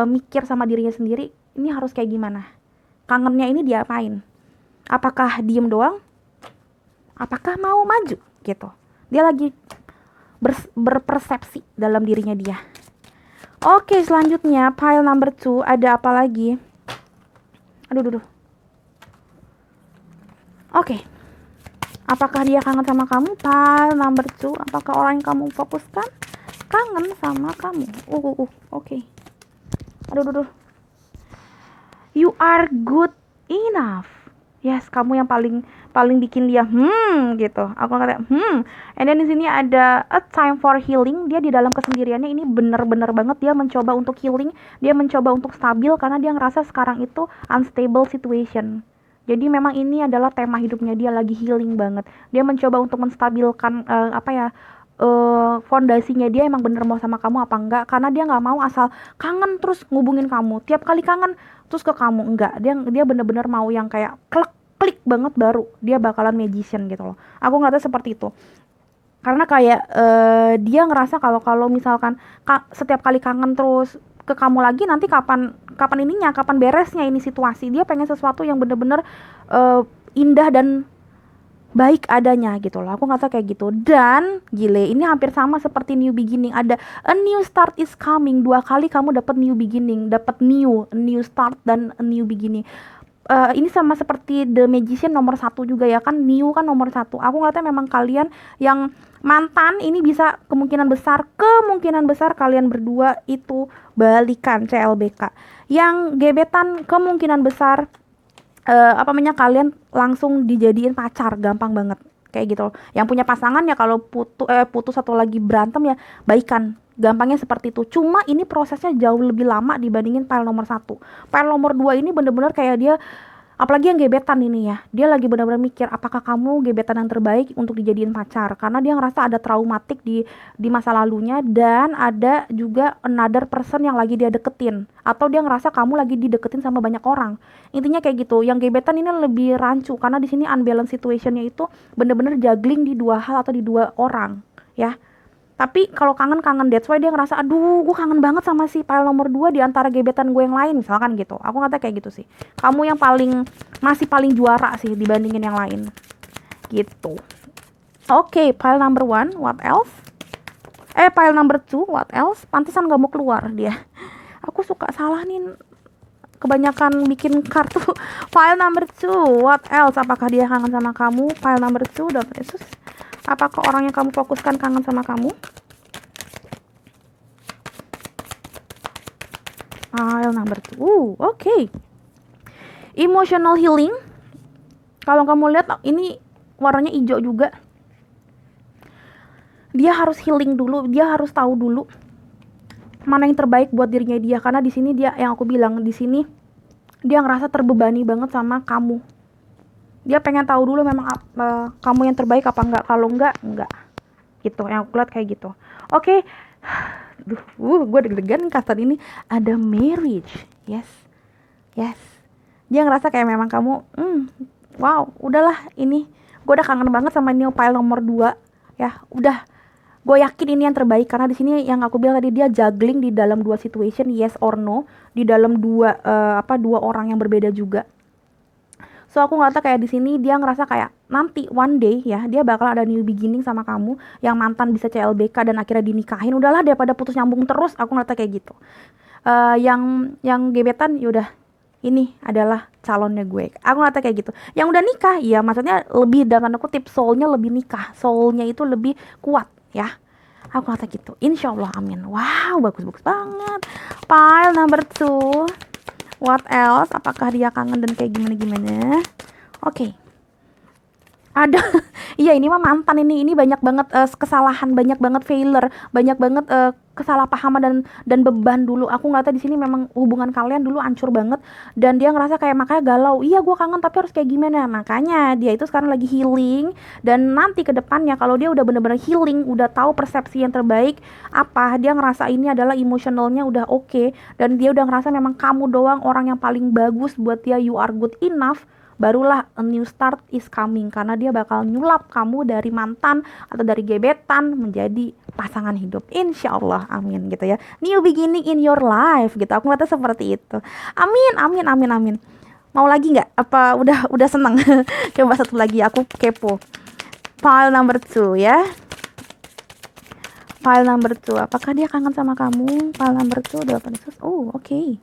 [SPEAKER 1] mikir sama dirinya sendiri, ini harus kayak gimana, kangennya ini diapain, apakah diem doang, apakah mau maju gitu. Dia lagi berpersepsi dalam dirinya dia. Oke, selanjutnya pile number 2, ada apa lagi? Aduh. Oke, apakah dia kangen sama kamu? Pile number 2, apakah orang yang kamu fokuskan kangen sama kamu? Oke. Aduh. You are good enough. Yes, kamu yang paling bikin dia gitu. Aku kata and then di sini ada a time for healing. Dia di dalam kesendiriannya ini bener-bener banget dia mencoba untuk healing, dia mencoba untuk stabil karena dia ngerasa sekarang itu unstable situation. Jadi memang ini adalah tema hidupnya, dia lagi healing banget. Dia mencoba untuk menstabilkan fondasinya dia emang bener mau sama kamu apa enggak, karena dia nggak mau asal kangen terus ngubungin kamu tiap kali kangen terus ke kamu. Enggak, dia bener-bener mau yang kayak klik banget baru dia bakalan magician gitu loh. Aku ngeliatnya seperti itu, karena kayak dia ngerasa kalau kalau misalkan setiap kali kangen terus ke kamu lagi, nanti kapan kapan ininya, kapan beresnya ini situasi. Dia pengen sesuatu yang bener-bener indah dan baik adanya gitu loh. Aku ngerasa kayak gitu. Dan gile, ini hampir sama seperti new beginning. Ada a new start is coming. Dua kali kamu dapat new beginning, dapat new start dan a new beginning. Ini sama seperti The Magician nomor satu juga ya kan, new kan nomor satu. Aku ngeliatnya memang kalian yang mantan ini bisa kemungkinan besar kalian berdua itu balikan CLBK. Yang gebetan kemungkinan besar apa namanya, kalian langsung dijadiin pacar gampang banget kayak gitu loh. Yang punya pasangan ya kalau putus atau lagi berantem ya baikan, gampangnya seperti itu. Cuma ini prosesnya jauh lebih lama dibandingin file nomor satu. File nomor 2 ini bener-bener kayak dia, apalagi yang gebetan ini ya, dia lagi benar-benar mikir apakah kamu gebetan yang terbaik untuk dijadiin pacar, karena dia ngerasa ada traumatik di masa lalunya, dan ada juga another person yang lagi dia deketin, atau dia ngerasa kamu lagi dideketin sama banyak orang. Intinya kayak gitu. Yang gebetan ini lebih rancu karena di sini unbalance situationnya itu bener-bener juggling di dua hal atau di dua orang ya. Tapi kalau kangen, that's why dia ngerasa, aduh gue kangen banget sama si file nomor 2 di antara gebetan gue yang lain, misalkan gitu. Aku ngata kayak gitu sih. Kamu yang masih paling juara sih dibandingin yang lain. Gitu. Oke, file number 1, what else? File number 2, what else? Pantesan gak mau keluar dia. Aku suka salah nih, kebanyakan bikin kartu. File number 2, what else? Apakah dia kangen sama kamu? File number 2, Dr. Yesus. Apakah orang yang kamu fokuskan kangen sama kamu? File number 2. Okay. Emotional healing. Kalau kamu lihat ini warnanya hijau juga. Dia harus healing dulu, dia harus tahu dulu mana yang terbaik buat dirinya dia, karena di sini dia, yang aku bilang di sini dia ngerasa terbebani banget sama kamu. Dia pengen tahu dulu memang kamu yang terbaik apa enggak. Kalau enggak gitu, yang aku lihat kayak gitu. Oke. Gue deg-degan kasar ini. Ada marriage. Yes. Dia ngerasa kayak memang kamu wow, udahlah ini gue udah kangen banget sama new file nomor 2 ya. Udah, gue yakin ini yang terbaik, karena di sini yang aku bilang tadi, dia juggling di dalam dua situation, yes or no, di dalam dua orang yang berbeda juga. So aku ngerasa kayak di sini dia ngerasa kayak nanti one day ya dia bakal ada new beginning sama kamu, yang mantan bisa CLBK dan akhirnya dinikahin. Udahlah daripada putus nyambung terus, aku ngerasa kayak gitu. Yang gebetan yaudah ini adalah calonnya gue. Aku ngerasa kayak gitu. Yang udah nikah ya maksudnya lebih dalam tanda kutip soulnya lebih nikah, soulnya itu lebih kuat ya. Aku ngerasa gitu. Insyaallah, amin. Wow, bagus banget. File number 2. What else? Apakah dia kangen dan kayak gimana? Oke. Ada iya, ini mah mantan ini banyak banget kesalahan, banyak banget failure, banyak banget kesalahpahaman dan beban dulu. Aku ngerasa di sini memang hubungan kalian dulu hancur banget, dan dia ngerasa kayak makanya galau. Iya, gue kangen tapi harus kayak gimana? Makanya dia itu sekarang lagi healing, dan nanti ke depannya kalau dia udah bener-bener healing, udah tahu persepsi yang terbaik apa, dia ngerasa ini adalah emosionalnya udah oke, dan dia udah ngerasa memang kamu doang orang yang paling bagus buat dia, you are good enough. Barulah a new start is coming, karena dia bakal nyulap kamu dari mantan atau dari gebetan menjadi pasangan hidup. Insyaallah, amin gitu ya. New beginning in your life gitu. Aku ngeliatnya seperti itu. Amin. Mau lagi nggak? Apa udah seneng? Coba satu lagi, aku kepo. File number 2 ya. File number 2. Apakah dia kangen sama kamu? File number 2 udah apa? Oh, oke.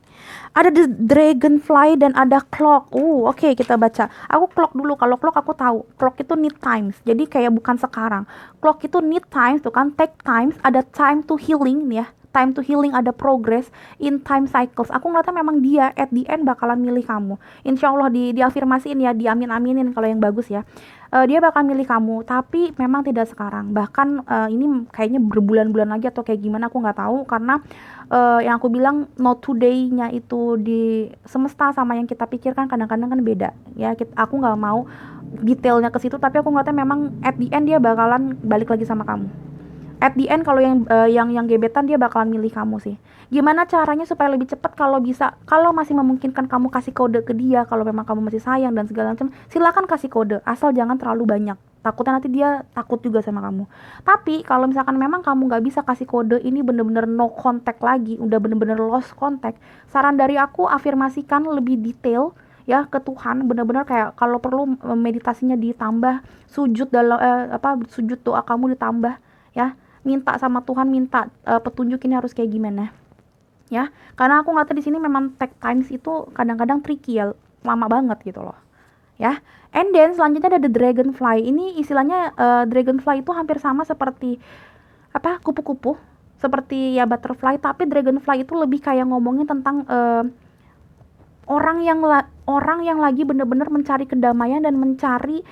[SPEAKER 1] Ada the dragonfly dan ada clock. Oke, kita baca. Aku clock dulu. Kalau clock aku tahu. Clock itu need times. Jadi kayak bukan sekarang. Clock itu need times tuh kan, take times, ada time to healing nih ya. Time to healing, ada progress in time cycles. Aku ngeliatnya memang dia at the end bakalan milih kamu. Insyaallah diafirmasiin ya, diamin-aminin kalau yang bagus ya. Dia bakal milih kamu, tapi memang tidak sekarang. Bahkan ini kayaknya berbulan-bulan lagi atau kayak gimana, aku nggak tahu, karena yang aku bilang not today-nya itu di semesta sama yang kita pikirkan kadang-kadang kan beda ya. Aku nggak mau detailnya ke situ, tapi aku ngeliatnya memang at the end dia bakalan balik lagi sama kamu. at the end kalau yang gebetan dia bakalan milih kamu sih. Gimana caranya supaya lebih cepat? Kalau bisa, kalau masih memungkinkan kamu kasih kode ke dia, kalau memang kamu masih sayang dan segala macam, silakan kasih kode, asal jangan terlalu banyak. Takutnya nanti dia takut juga sama kamu. Tapi kalau misalkan memang kamu nggak bisa kasih kode, ini bener-bener no contact lagi, udah bener-bener lost contact. Saran dari aku, afirmasikan lebih detail ya ke Tuhan, bener-bener kayak kalau perlu meditasinya ditambah, sujud dalam sujud doa kamu ditambah ya, minta sama Tuhan, minta petunjuk ini harus kayak gimana ya, karena aku ngeliatnya di sini memang tech times itu kadang-kadang tricky ya, lama banget gitu loh ya. And then selanjutnya ada the dragonfly. Ini istilahnya dragonfly itu hampir sama seperti kupu-kupu, seperti ya butterfly, tapi dragonfly itu lebih kayak ngomongin tentang orang yang lagi bener-bener mencari kedamaian dan mencari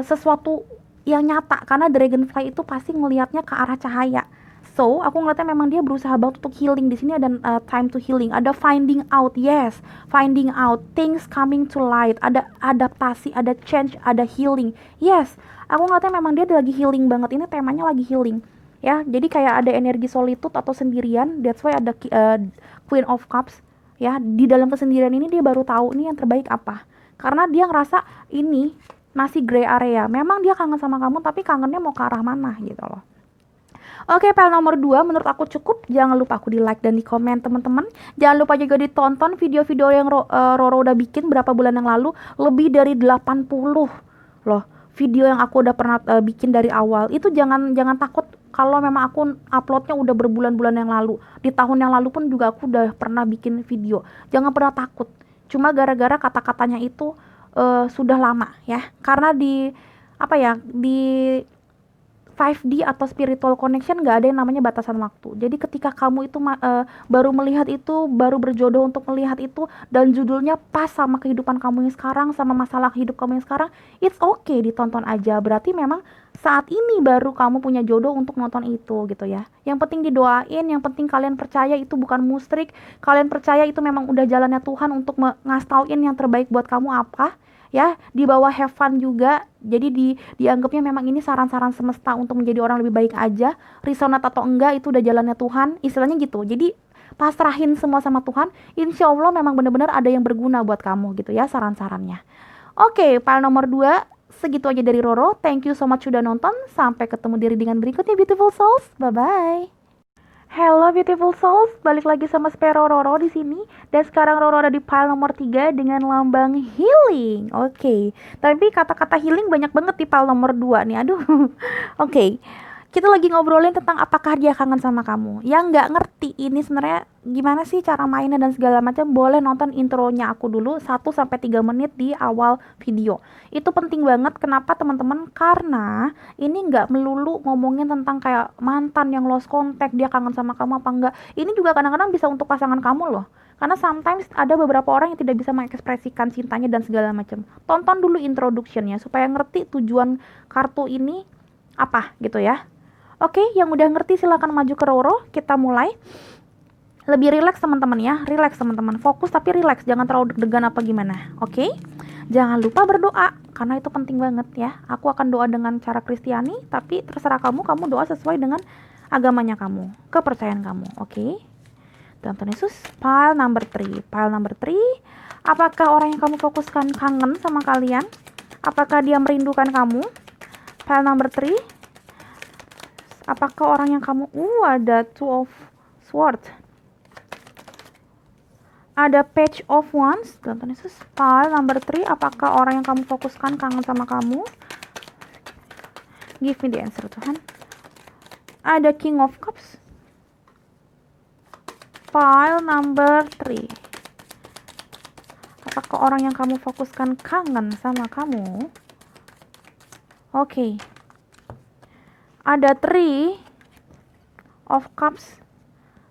[SPEAKER 1] sesuatu yang nyata, karena dragonfly itu pasti ngelihatnya ke arah cahaya. So, aku ngeliatnya memang dia berusaha banget untuk healing. Di sini ada time to healing, ada finding out, yes, finding out, things coming to light, ada adaptasi, ada change, ada healing, yes. Aku ngeliatnya memang dia lagi healing banget. Ini temanya lagi healing, ya. Jadi kayak ada energi solitude atau sendirian. That's why ada Queen of Cups, ya. Di dalam kesendirian ini dia baru tahu nih yang terbaik apa. Karena dia ngerasa ini masih gray area. Memang dia kangen sama kamu, tapi kangennya mau ke arah mana gitu loh. Oke, pile nomor 2 menurut aku cukup. Jangan lupa aku di like dan di komen teman-teman. Jangan lupa juga ditonton video-video yang Roro udah bikin berapa bulan yang lalu. Lebih dari 80 loh video yang aku udah pernah bikin dari awal. Itu jangan takut kalau memang aku uploadnya udah berbulan-bulan yang lalu. Di tahun yang lalu pun juga aku udah pernah bikin video. Jangan pernah takut. Cuma gara-gara kata-katanya itu sudah lama ya. Karena di di 5D atau spiritual connection nggak ada yang namanya batasan waktu. Jadi ketika kamu itu baru melihat itu, baru berjodoh untuk melihat itu, dan judulnya pas sama kehidupan kamu yang sekarang, sama masalah hidup kamu yang sekarang, it's okay, ditonton aja. Berarti memang saat ini baru kamu punya jodoh untuk nonton itu gitu ya. Yang penting didoain, yang penting kalian percaya itu bukan musrik, kalian percaya itu memang udah jalannya Tuhan untuk ngasih yang terbaik buat kamu apa. Ya, di bawah have fun juga. Jadi dianggapnya memang ini saran-saran semesta untuk menjadi orang lebih baik aja. Resonate atau enggak itu udah jalannya Tuhan, istilahnya gitu. Jadi pasrahin semua sama Tuhan. Insya Allah memang benar-benar ada yang berguna buat kamu gitu ya saran-sarannya. Oke, file nomor 2 segitu aja dari Roro. Thank you so much sudah nonton. Sampai ketemu di readingan berikutnya, beautiful souls. Bye bye. Hello beautiful souls, balik lagi sama Spero Roro di sini. Dan sekarang Roro ada di pile nomor 3 dengan lambang healing. Oke. Tapi kata-kata healing banyak banget di pile nomor 2 nih. Aduh. Oke. Kita lagi ngobrolin tentang apakah dia kangen sama kamu. Yang nggak ngerti ini sebenarnya gimana sih cara mainnya dan segala macam, boleh nonton intronya aku dulu 1-3 menit di awal video. Itu penting banget. Kenapa teman-teman? Karena ini nggak melulu ngomongin tentang kayak mantan yang lost contact, dia kangen sama kamu apa enggak. Ini juga kadang-kadang bisa untuk pasangan kamu loh. Karena sometimes ada beberapa orang yang tidak bisa mengekspresikan cintanya dan segala macam. Tonton dulu introductionnya supaya ngerti tujuan kartu ini apa gitu ya. Oke, yang udah ngerti silakan maju ke Roro. Kita mulai. Lebih rileks teman-teman ya. Rileks teman-teman. Fokus tapi rileks, jangan terlalu deg-degan apa gimana. Oke? Jangan lupa berdoa karena itu penting banget ya. Aku akan doa dengan cara Kristiani, tapi terserah kamu doa sesuai dengan agamanya kamu, kepercayaan kamu. Oke? Tuhan Yesus. Pile number 3. Pile number 3. Apakah orang yang kamu fokuskan kangen sama kalian? Apakah dia merindukan kamu? Pile number 3. Apakah orang yang kamu ada Two of Swords, ada Page of Wands. Tuhan Yesus. Pile number 3. Apakah orang yang kamu fokuskan kangen sama kamu? Give me the answer Tuhan. Ada King of Cups. Pile number 3. Apakah orang yang kamu fokuskan kangen sama kamu? Oke. Ada 3 of Cups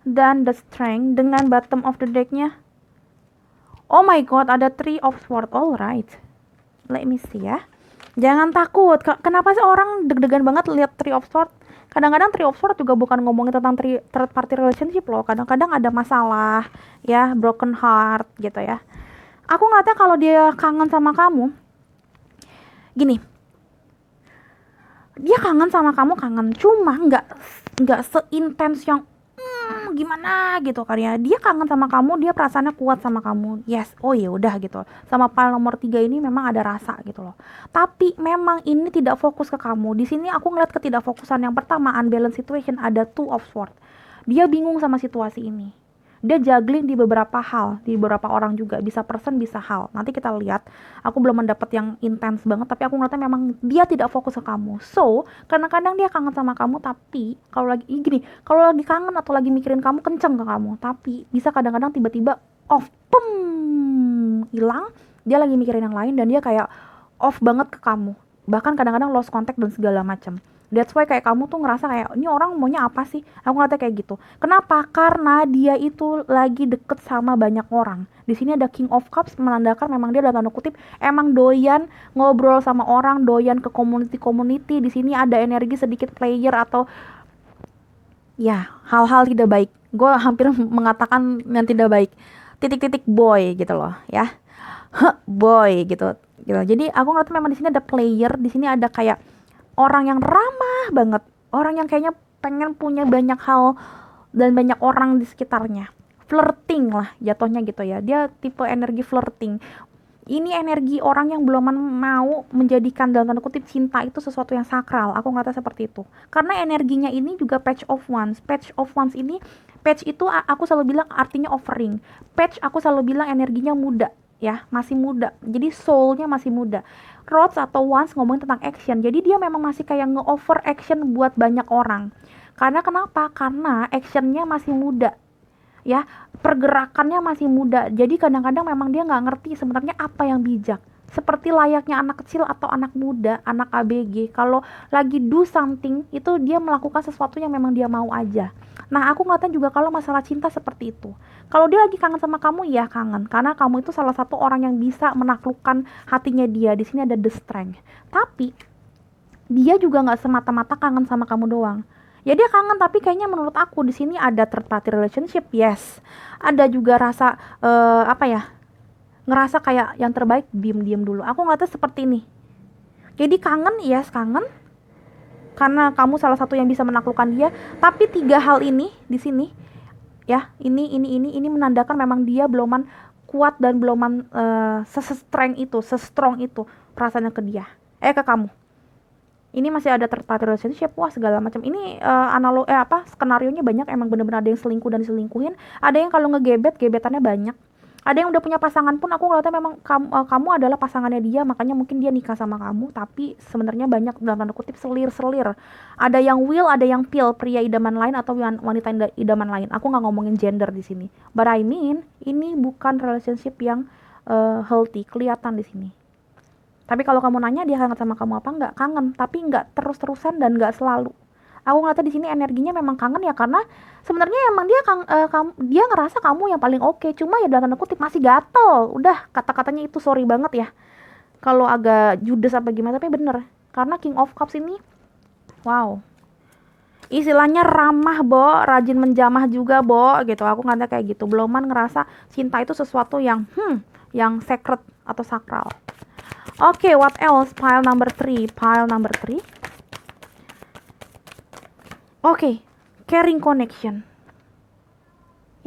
[SPEAKER 1] dan the Strength dengan bottom of the decknya. Oh my god, ada 3 of Swords. Alright, let me see ya. Jangan takut. Kenapa sih orang deg-degan banget lihat 3 of Swords? Kadang-kadang 3 of Swords juga bukan ngomongin tentang third party relationship loh. Kadang-kadang ada masalah ya, broken heart gitu ya. Aku ngeliatnya kalau dia kangen sama kamu gini, Dia kangen sama kamu, kangen, cuma nggak seintens yang gimana gitu kan ya. Dia kangen sama kamu, dia perasaannya kuat sama kamu. Yes, oh ya udah gitu. Sama pile nomor 3 ini memang ada rasa gitu loh. Tapi memang ini tidak fokus ke kamu. Di sini aku ngeliat ketidakfokusan yang pertama, unbalanced situation, ada two of sword. Dia bingung sama situasi ini. Dia juggling di beberapa hal, di beberapa orang juga, bisa person, bisa hal. Nanti kita lihat. Aku belum mendapat yang intens banget, tapi aku ngeliatnya memang dia tidak fokus ke kamu. So, kadang-kadang dia kangen sama kamu, tapi kalau lagi gini, kalau lagi kangen atau lagi mikirin kamu kenceng ke kamu, tapi bisa kadang-kadang tiba-tiba off, hilang. Dia lagi mikirin yang lain dan dia kayak off banget ke kamu. Bahkan kadang-kadang lost contact dan segala macam. That's why kayak kamu tuh ngerasa kayak ini orang maunya apa sih? Aku ngeliatnya kayak gitu. Kenapa? Karena dia itu lagi deket sama banyak orang. Di sini ada King of Cups menandakan memang dia dalam tanda kutip emang doyan ngobrol sama orang, doyan ke community. Di sini ada energi sedikit player atau ya hal-hal tidak baik. Gue hampir mengatakan yang tidak baik. Titik-titik boy gitu loh ya. Boy gitu. Gitu. Jadi aku ngeliat memang di sini ada player, di sini ada kayak orang yang ramah banget, orang yang kayaknya pengen punya banyak hal dan banyak orang di sekitarnya, flirting lah jatuhnya gitu ya. Dia tipe energi flirting. Ini energi orang yang belum mau menjadikan dalam tanda kutip cinta itu sesuatu yang sakral. Aku ngata seperti itu karena energinya ini juga patch of wands. Patch of wands ini, patch itu aku selalu bilang artinya offering. Patch aku selalu bilang energinya muda ya, masih muda, jadi soulnya masih muda. Rods atau Wands ngomongin tentang action, jadi dia memang masih kayak nge-over action buat banyak orang. Karena kenapa? Karena actionnya masih muda ya, pergerakannya masih muda. Jadi kadang-kadang memang dia nggak ngerti sebenarnya apa yang bijak. Seperti layaknya anak kecil atau anak muda, anak ABG. Kalau lagi do something, itu dia melakukan sesuatu yang memang dia mau aja. Nah, aku ngeliatnya juga kalau masalah cinta seperti itu. Kalau dia lagi kangen sama kamu, ya kangen. Karena kamu itu salah satu orang yang bisa menaklukkan hatinya dia. Di sini ada the strength. Tapi, dia juga nggak semata-mata kangen sama kamu doang. Ya dia kangen, tapi kayaknya menurut aku di sini ada third party relationship, yes. Ada juga rasa apa ya? Ngerasa kayak yang terbaik diem-diem dulu. Aku ngeliatnya seperti ini. Jadi kangen, yes kangen. Karena kamu salah satu yang bisa menaklukkan dia. Tapi tiga hal ini di sini, ya ini menandakan memang dia beloman kuat dan beloman se-strong itu perasaannya ke dia. Ke kamu. Ini masih ada third party relationship, wah segala macam. Ini skenarionya banyak, emang bener-bener ada yang selingkuh dan diselingkuhin, ada yang kalau ngegebet gebetannya banyak, ada yang udah punya pasangan pun. Aku ngeliatnya memang kamu adalah pasangannya dia, makanya mungkin dia nikah sama kamu, tapi sebenarnya banyak dalam tanda kutip selir-selir. Ada yang will, ada yang pill, pria idaman lain atau wanita idaman lain. Aku nggak ngomongin gender di sini, but I mean ini bukan relationship yang healthy, kelihatan di sini. Tapi kalau kamu nanya dia kangen sama kamu apa, nggak kangen, tapi nggak terus-terusan dan nggak selalu. Aku ngeliatnya di sini energinya memang kangen ya, karena sebenarnya emang dia ngerasa kamu yang paling oke, cuma ya dalam tanda kutip masih gatel. Udah kata-katanya itu sorry banget ya, kalau agak judes apa gimana, tapi bener. Karena King of Cups ini, wow, istilahnya ramah bo, rajin menjamah juga bo, gitu. Aku ngeliatnya kayak gitu. Beloman ngerasa cinta itu sesuatu yang sacred atau sakral. Oke, what else? Pile number 3. Oke, caring connection.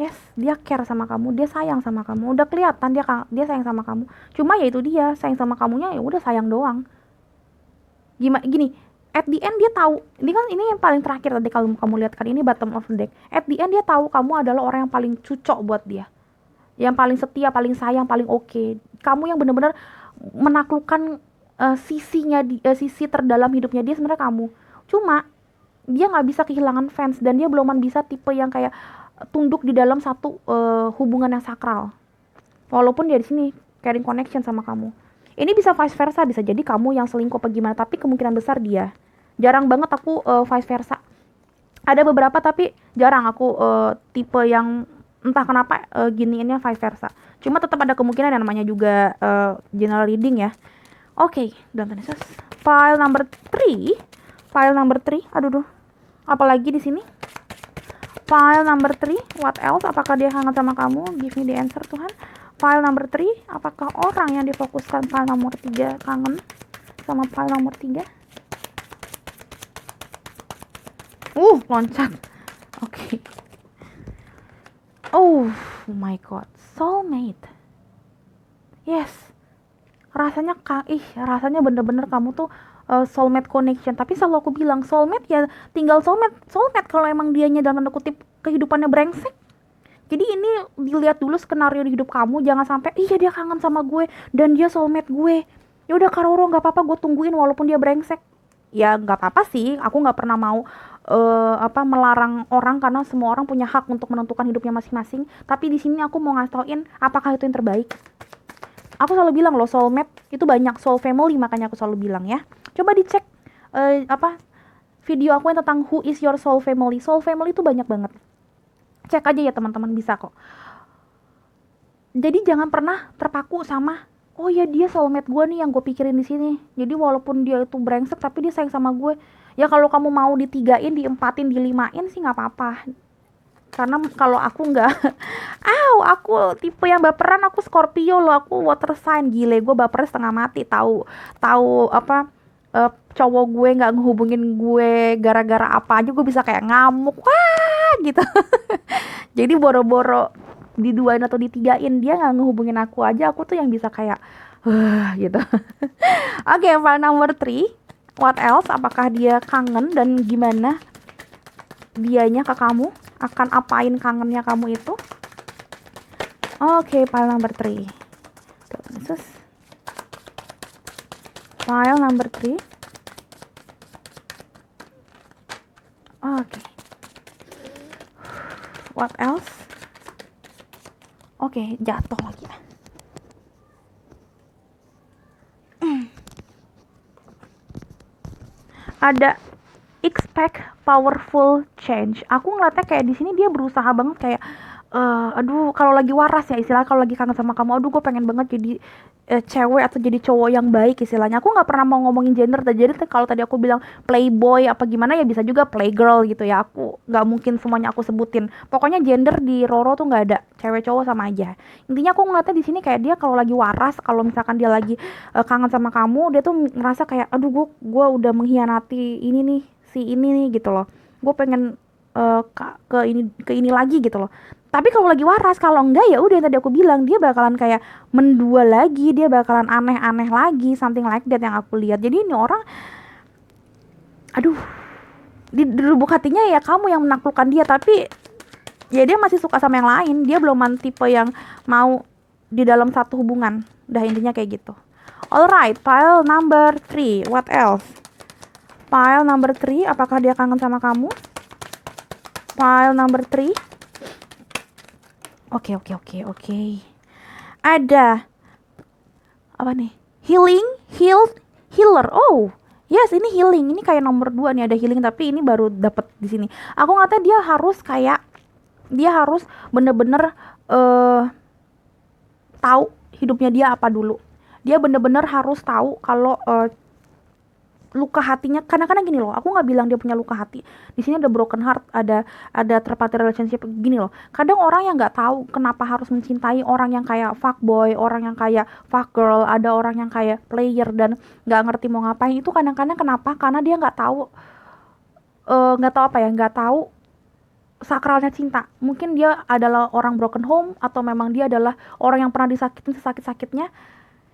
[SPEAKER 1] Yes, dia care sama kamu, dia sayang sama kamu. Udah kelihatan dia sayang sama kamu. Cuma ya itu dia, sayang sama kamunya ya udah sayang doang. Gini, at the end dia tahu. Ini yang paling terakhir tadi kalau kamu lihat kan, ini bottom of the deck. At the end dia tahu kamu adalah orang yang paling cocok buat dia. Yang paling setia, paling sayang, paling oke. Kamu yang bener-bener menaklukkan sisi terdalam hidupnya dia sebenarnya kamu. Cuma dia nggak bisa kehilangan fans dan dia belum bisa tipe yang kayak tunduk di dalam satu hubungan yang sakral. Walaupun dia di sini caring connection sama kamu. Ini bisa vice versa, bisa jadi kamu yang selingkuh apa gimana, tapi kemungkinan besar dia. Jarang banget aku vice versa. Ada beberapa tapi jarang aku tipe yang entah kenapa giniinnya vice versa. Cuma tetap ada kemungkinan yang namanya juga general reading ya. Oke, dan pile number 3. Aduh. Apalagi di sini? Pile number 3, what else? Apakah dia hangat sama kamu? Give me the answer Tuhan. Pile number 3, apakah orang yang difokuskan pile nomor 3 kangen sama pile nomor 3? Loncat. Oke. Oh my god, soulmate. Yes. Rasanya bener-bener kamu tuh soulmate connection. Tapi selalu aku bilang soulmate ya tinggal soulmate kalau emang dianya dalam tanda kutip kehidupannya brengsek. Jadi ini dilihat dulu skenario di hidup kamu, jangan sampai iya dia kangen sama gue dan dia soulmate gue. Ya udah Karoro nggak apa-apa, gue tungguin walaupun dia brengsek. Ya nggak apa-apa sih, aku nggak pernah mau melarang orang karena semua orang punya hak untuk menentukan hidupnya masing-masing. Tapi di sini aku mau ngasih tauin apakah itu yang terbaik. Aku selalu bilang loh soulmate itu banyak, soul family makanya aku selalu bilang ya. Coba dicek video aku yang tentang who is your soul family. Soul family itu banyak banget. Cek aja ya teman-teman, bisa kok. Jadi jangan pernah terpaku sama oh ya dia soulmate gue nih yang gue pikirin di sini. Jadi walaupun dia itu brengsek tapi dia sayang sama gue. Ya kalau kamu mau ditigain, diempatin, dilimain sih nggak apa-apa. Karena kalau aku nggak, aku tipe yang baperan, aku Scorpio loh, aku water sign, gile gue baper setengah mati, tahu cowok gue nggak ngehubungin gue gara-gara apa aja gue bisa kayak ngamuk wah gitu. Jadi boro-boro diduain atau ditigain dia nggak ngehubungin aku aja, aku tuh yang bisa kayak gitu. Oke, file number 3, what else, apakah dia kangen dan gimana dianya ke kamu, akan apain kangennya kamu itu. Oke, file number 3. File number 3. Oke. What else? Oke, jatuh lagi ya. Ada expect powerful change. Aku ngeliatnya kayak di sini dia berusaha banget kayak aduh kalau lagi waras ya istilah, kalau lagi kangen sama kamu, aduh gue pengen banget jadi cewek atau jadi cowok yang baik istilahnya. Aku nggak pernah mau ngomongin gender, jadi kalau tadi aku bilang playboy apa gimana ya bisa juga playgirl gitu ya. Aku nggak mungkin semuanya aku sebutin. Pokoknya gender di Roro tuh nggak ada, cewek cowok sama aja. Intinya aku ngeliatnya di sini kayak dia kalau lagi waras, kalau misalkan dia lagi kangen sama kamu, dia tuh ngerasa kayak aduh gue udah mengkhianati ini nih si ini nih gitu loh. Gue pengen ke ini lagi gitu loh. Tapi kalau lagi waras, kalau enggak ya udah yang tadi aku bilang, dia bakalan kayak mendua lagi, dia bakalan aneh-aneh lagi, something like that yang aku lihat. Jadi ini orang aduh di lubuk hatinya ya kamu yang menaklukkan dia, tapi ya dia masih suka sama yang lain. Dia belum tipe yang mau di dalam satu hubungan. Udah intinya kayak gitu. Alright, file number 3. What else? File number 3, apakah dia kangen sama kamu? File number 3. Oke. Ada apa nih? Healer. Oh, yes, ini healing. Ini kayak nomor 2 nih, ada healing tapi ini baru dapet di sini. Aku ngatakan dia harus bener-bener tahu hidupnya dia apa dulu. Dia bener-bener harus tahu kalau luka hatinya, kadang-kadang gini loh, aku nggak bilang dia punya luka hati. Di sini ada broken heart, ada third relationship gini loh. Kadang orang yang nggak tahu kenapa harus mencintai orang yang kayak fuckboy, orang yang kayak fuck girl, ada orang yang kayak player dan nggak ngerti mau ngapain. Itu kadang-kadang kenapa? Karena dia nggak tahu nggak tahu sakralnya cinta. Mungkin dia adalah orang broken home atau memang dia adalah orang yang pernah disakitin sesakit-sakitnya.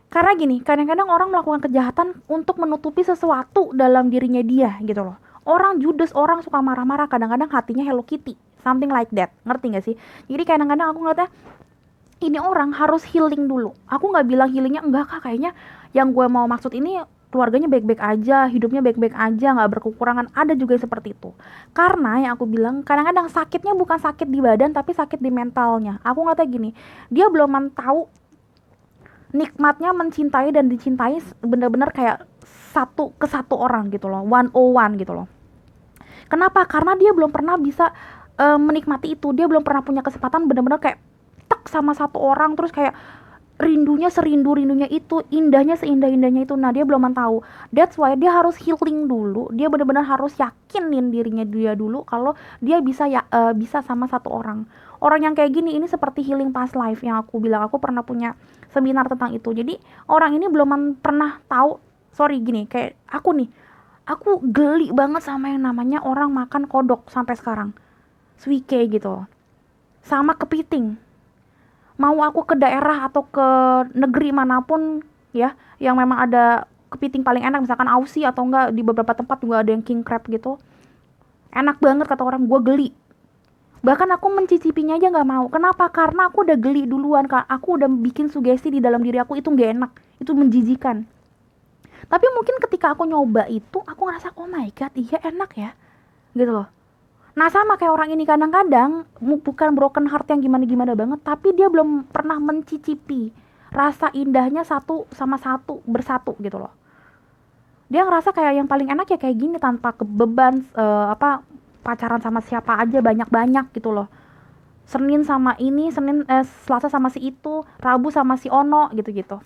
[SPEAKER 1] Karena gini, kadang-kadang orang melakukan kejahatan untuk menutupi sesuatu dalam dirinya dia gitu loh. Orang judes, orang suka marah-marah, kadang-kadang hatinya Hello Kitty, something like that. Ngerti gak sih? Jadi kadang-kadang aku ngeliatnya ini orang harus healing dulu. Aku gak bilang healingnya enggak kak, kayaknya yang gue mau maksud ini keluarganya baik-baik aja, hidupnya baik-baik aja, gak berkekurangan. Ada juga yang seperti itu. Karena yang aku bilang, kadang-kadang sakitnya bukan sakit di badan, tapi sakit di mentalnya. Aku ngeliatnya gini, dia belum tahu nikmatnya mencintai dan dicintai bener-bener kayak satu ke satu orang gitu loh, 101 gitu loh. Kenapa? Karena dia belum pernah bisa menikmati itu. Dia belum pernah punya kesempatan bener-bener kayak tek sama satu orang terus kayak rindunya serindu-rindunya itu, indahnya seindah-indahnya itu. Nah, dia belum tahu. That's why dia harus healing dulu. Dia benar-benar harus yakinin dirinya dia dulu kalau dia bisa bisa sama satu orang. Orang yang kayak gini ini seperti healing past life yang aku bilang. Aku pernah punya seminar tentang itu. Jadi, orang ini belum pernah tahu, sorry gini, kayak aku nih. Aku geli banget sama yang namanya orang makan kodok sampai sekarang. Suike gitu. Sama kepiting. Mau aku ke daerah atau ke negeri manapun ya, yang memang ada kepiting paling enak, misalkan Aussie atau enggak di beberapa tempat juga ada yang king crab gitu. Enak banget kata orang, gue geli. Bahkan aku mencicipinya aja nggak mau. Kenapa? Karena aku udah geli duluan. Aku udah bikin sugesti di dalam diri aku itu nggak enak, itu menjijikan. Tapi mungkin ketika aku nyoba itu, aku ngerasa oh my god, iya enak ya, gitu loh. Nah sama kayak orang ini kadang-kadang bukan broken heart yang gimana-gimana banget, tapi dia belum pernah mencicipi rasa indahnya satu sama satu bersatu gitu loh. Dia ngerasa kayak yang paling enak ya kayak gini tanpa kebeban pacaran sama siapa aja banyak-banyak gitu loh. Senin sama ini, Selasa sama si itu, Rabu sama si Ono gitu-gitu.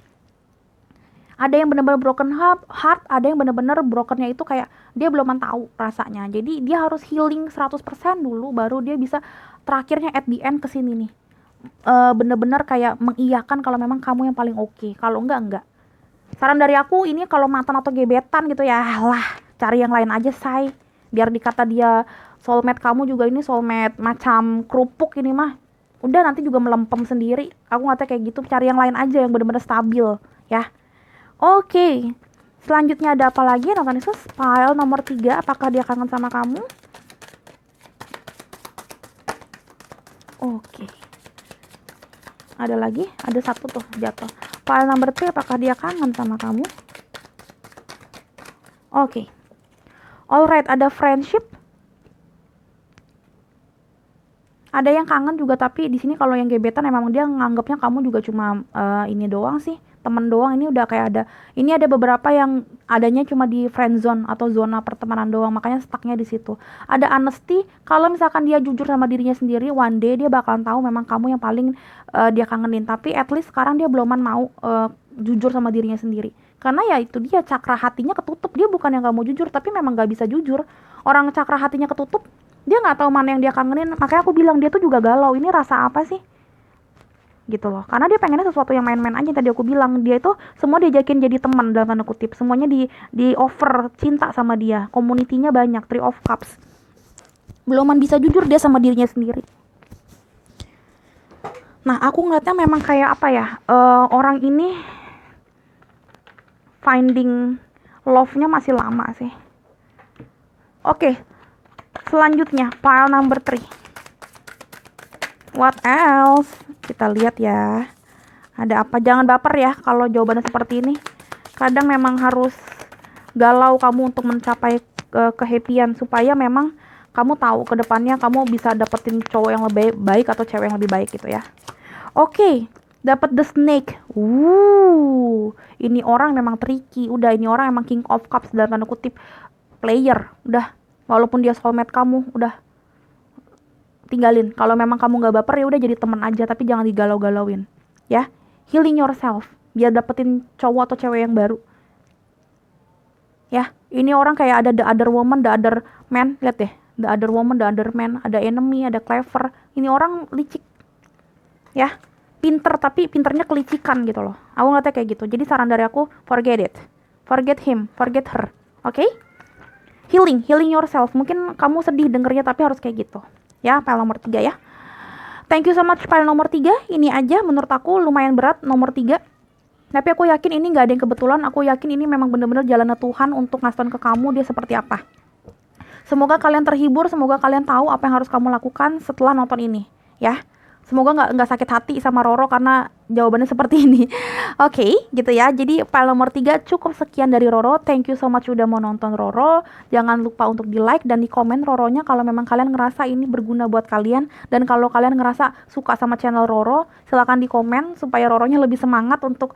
[SPEAKER 1] Ada yang benar-benar broken heart, ada yang benar-benar brokennya itu kayak dia belum tahu rasanya. Jadi dia harus healing 100% dulu baru dia bisa terakhirnya at the end kesini nih. Bener-bener kayak mengiyakan kalau memang kamu yang paling oke. Kalau enggak. Saran dari aku ini kalau mantan atau gebetan gitu ya lah, cari yang lain aja say. Biar dikata dia soulmate kamu juga ini soulmate macam kerupuk ini mah. Udah nanti juga melempem sendiri. Aku ngata kayak gitu, cari yang lain aja yang bener-bener stabil ya. Oke. Selanjutnya ada apa lagi nonton Yesus? File nomor 3, apakah dia kangen sama kamu? Oke. Ada lagi? Ada satu tuh jatuh. File nomor 3, apakah dia kangen sama kamu? Oke. Alright, ada friendship. Ada yang kangen juga, tapi di sini kalau yang gebetan emang dia nganggapnya kamu juga cuma ini doang sih, temen doang. Ini udah kayak ini ada beberapa yang adanya cuma di friend zone atau zona pertemanan doang, makanya stucknya di situ. Ada honesty, kalau misalkan dia jujur sama dirinya sendiri, one day dia bakalan tahu memang kamu yang paling dia kangenin. Tapi at least sekarang dia beluman mau jujur sama dirinya sendiri, karena ya itu dia cakra hatinya ketutup. Dia bukan yang gak mau jujur, tapi memang gak bisa jujur. Orang cakra hatinya ketutup, dia nggak tahu mana yang dia kangenin. Makanya aku bilang dia tuh juga galau, ini rasa apa sih gitu loh, karena dia pengennya sesuatu yang main-main aja. Tadi aku bilang dia itu semua diajakin jadi teman dalam tanda kutip, semuanya di offer cinta sama dia, komunitinya banyak, Three of Cups. Beluman bisa jujur dia sama dirinya sendiri. Nah aku ngeliatnya memang kayak apa ya, orang ini finding love-nya masih lama sih. Oke. Selanjutnya, file number 3. What else? Kita lihat ya. Ada apa? Jangan baper ya kalau jawabannya seperti ini. Kadang memang harus galau kamu untuk mencapai kehappian supaya memang kamu tahu ke depannya kamu bisa dapetin cowok yang lebih baik atau cewek yang lebih baik gitu ya. Oke, dapat the snake. Ini orang memang tricky. Udah, ini orang emang king of cups dalam tanda kutip, player. Udah, walaupun dia soulmate kamu, udah tinggalin. Kalau memang kamu nggak baper ya udah jadi temen aja, tapi jangan digalau-galauin ya. Healing yourself biar dapetin cowok atau cewek yang baru ya. Ini orang kayak ada the other woman, the other man. Lihat deh, the other woman, the other man, ada enemy, ada clever. Ini orang licik ya, pinter tapi pinternya kelicikan gitu loh. Aku ngeliatnya kayak gitu. Jadi saran dari aku, forget it, forget him, forget her. Oke? Healing yourself. Mungkin kamu sedih dengernya, tapi harus kayak gitu ya. File nomor 3 ya. Thank you so much file nomor 3. Ini aja menurut aku lumayan berat nomor 3. Tapi aku yakin ini gak ada yang kebetulan. Aku yakin ini memang bener-bener jalannya Tuhan untuk ngasih ke kamu dia seperti apa. Semoga kalian terhibur, semoga kalian tahu apa yang harus kamu lakukan setelah nonton ini ya. Semoga nggak sakit hati sama Roro karena jawabannya seperti ini. Oke, gitu ya. Jadi file nomor 3 cukup sekian dari Roro. Thank you so much udah mau nonton Roro. Jangan lupa untuk di like dan di komen Roronya kalau memang kalian ngerasa ini berguna buat kalian. Dan kalau kalian ngerasa suka sama channel Roro, silahkan di komen supaya Roronya lebih semangat untuk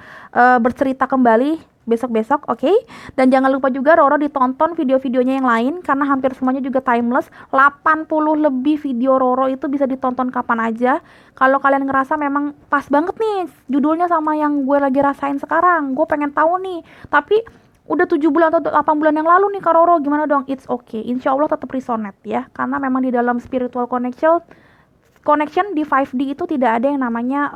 [SPEAKER 1] bercerita kembali besok-besok, oke? Dan jangan lupa juga Roro ditonton video-videonya yang lain karena hampir semuanya juga timeless. 80 lebih video Roro itu bisa ditonton kapan aja. Kalau kalian ngerasa memang pas banget nih judulnya sama yang gue lagi rasain sekarang, gue pengen tahu nih, tapi udah 7 bulan atau 8 bulan yang lalu nih Kak Roro, gimana dong? It's okay, insya Allah tetap resonate ya, karena memang di dalam spiritual connection di 5D itu tidak ada yang namanya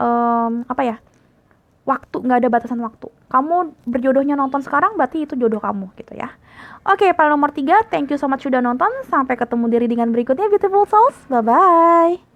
[SPEAKER 1] waktu, nggak ada batasan waktu. Kamu berjodohnya nonton sekarang, berarti itu jodoh kamu gitu ya. Oke, para nomor 3, thank you so much sudah nonton. Sampai ketemu di readingan berikutnya, beautiful souls. Bye-bye.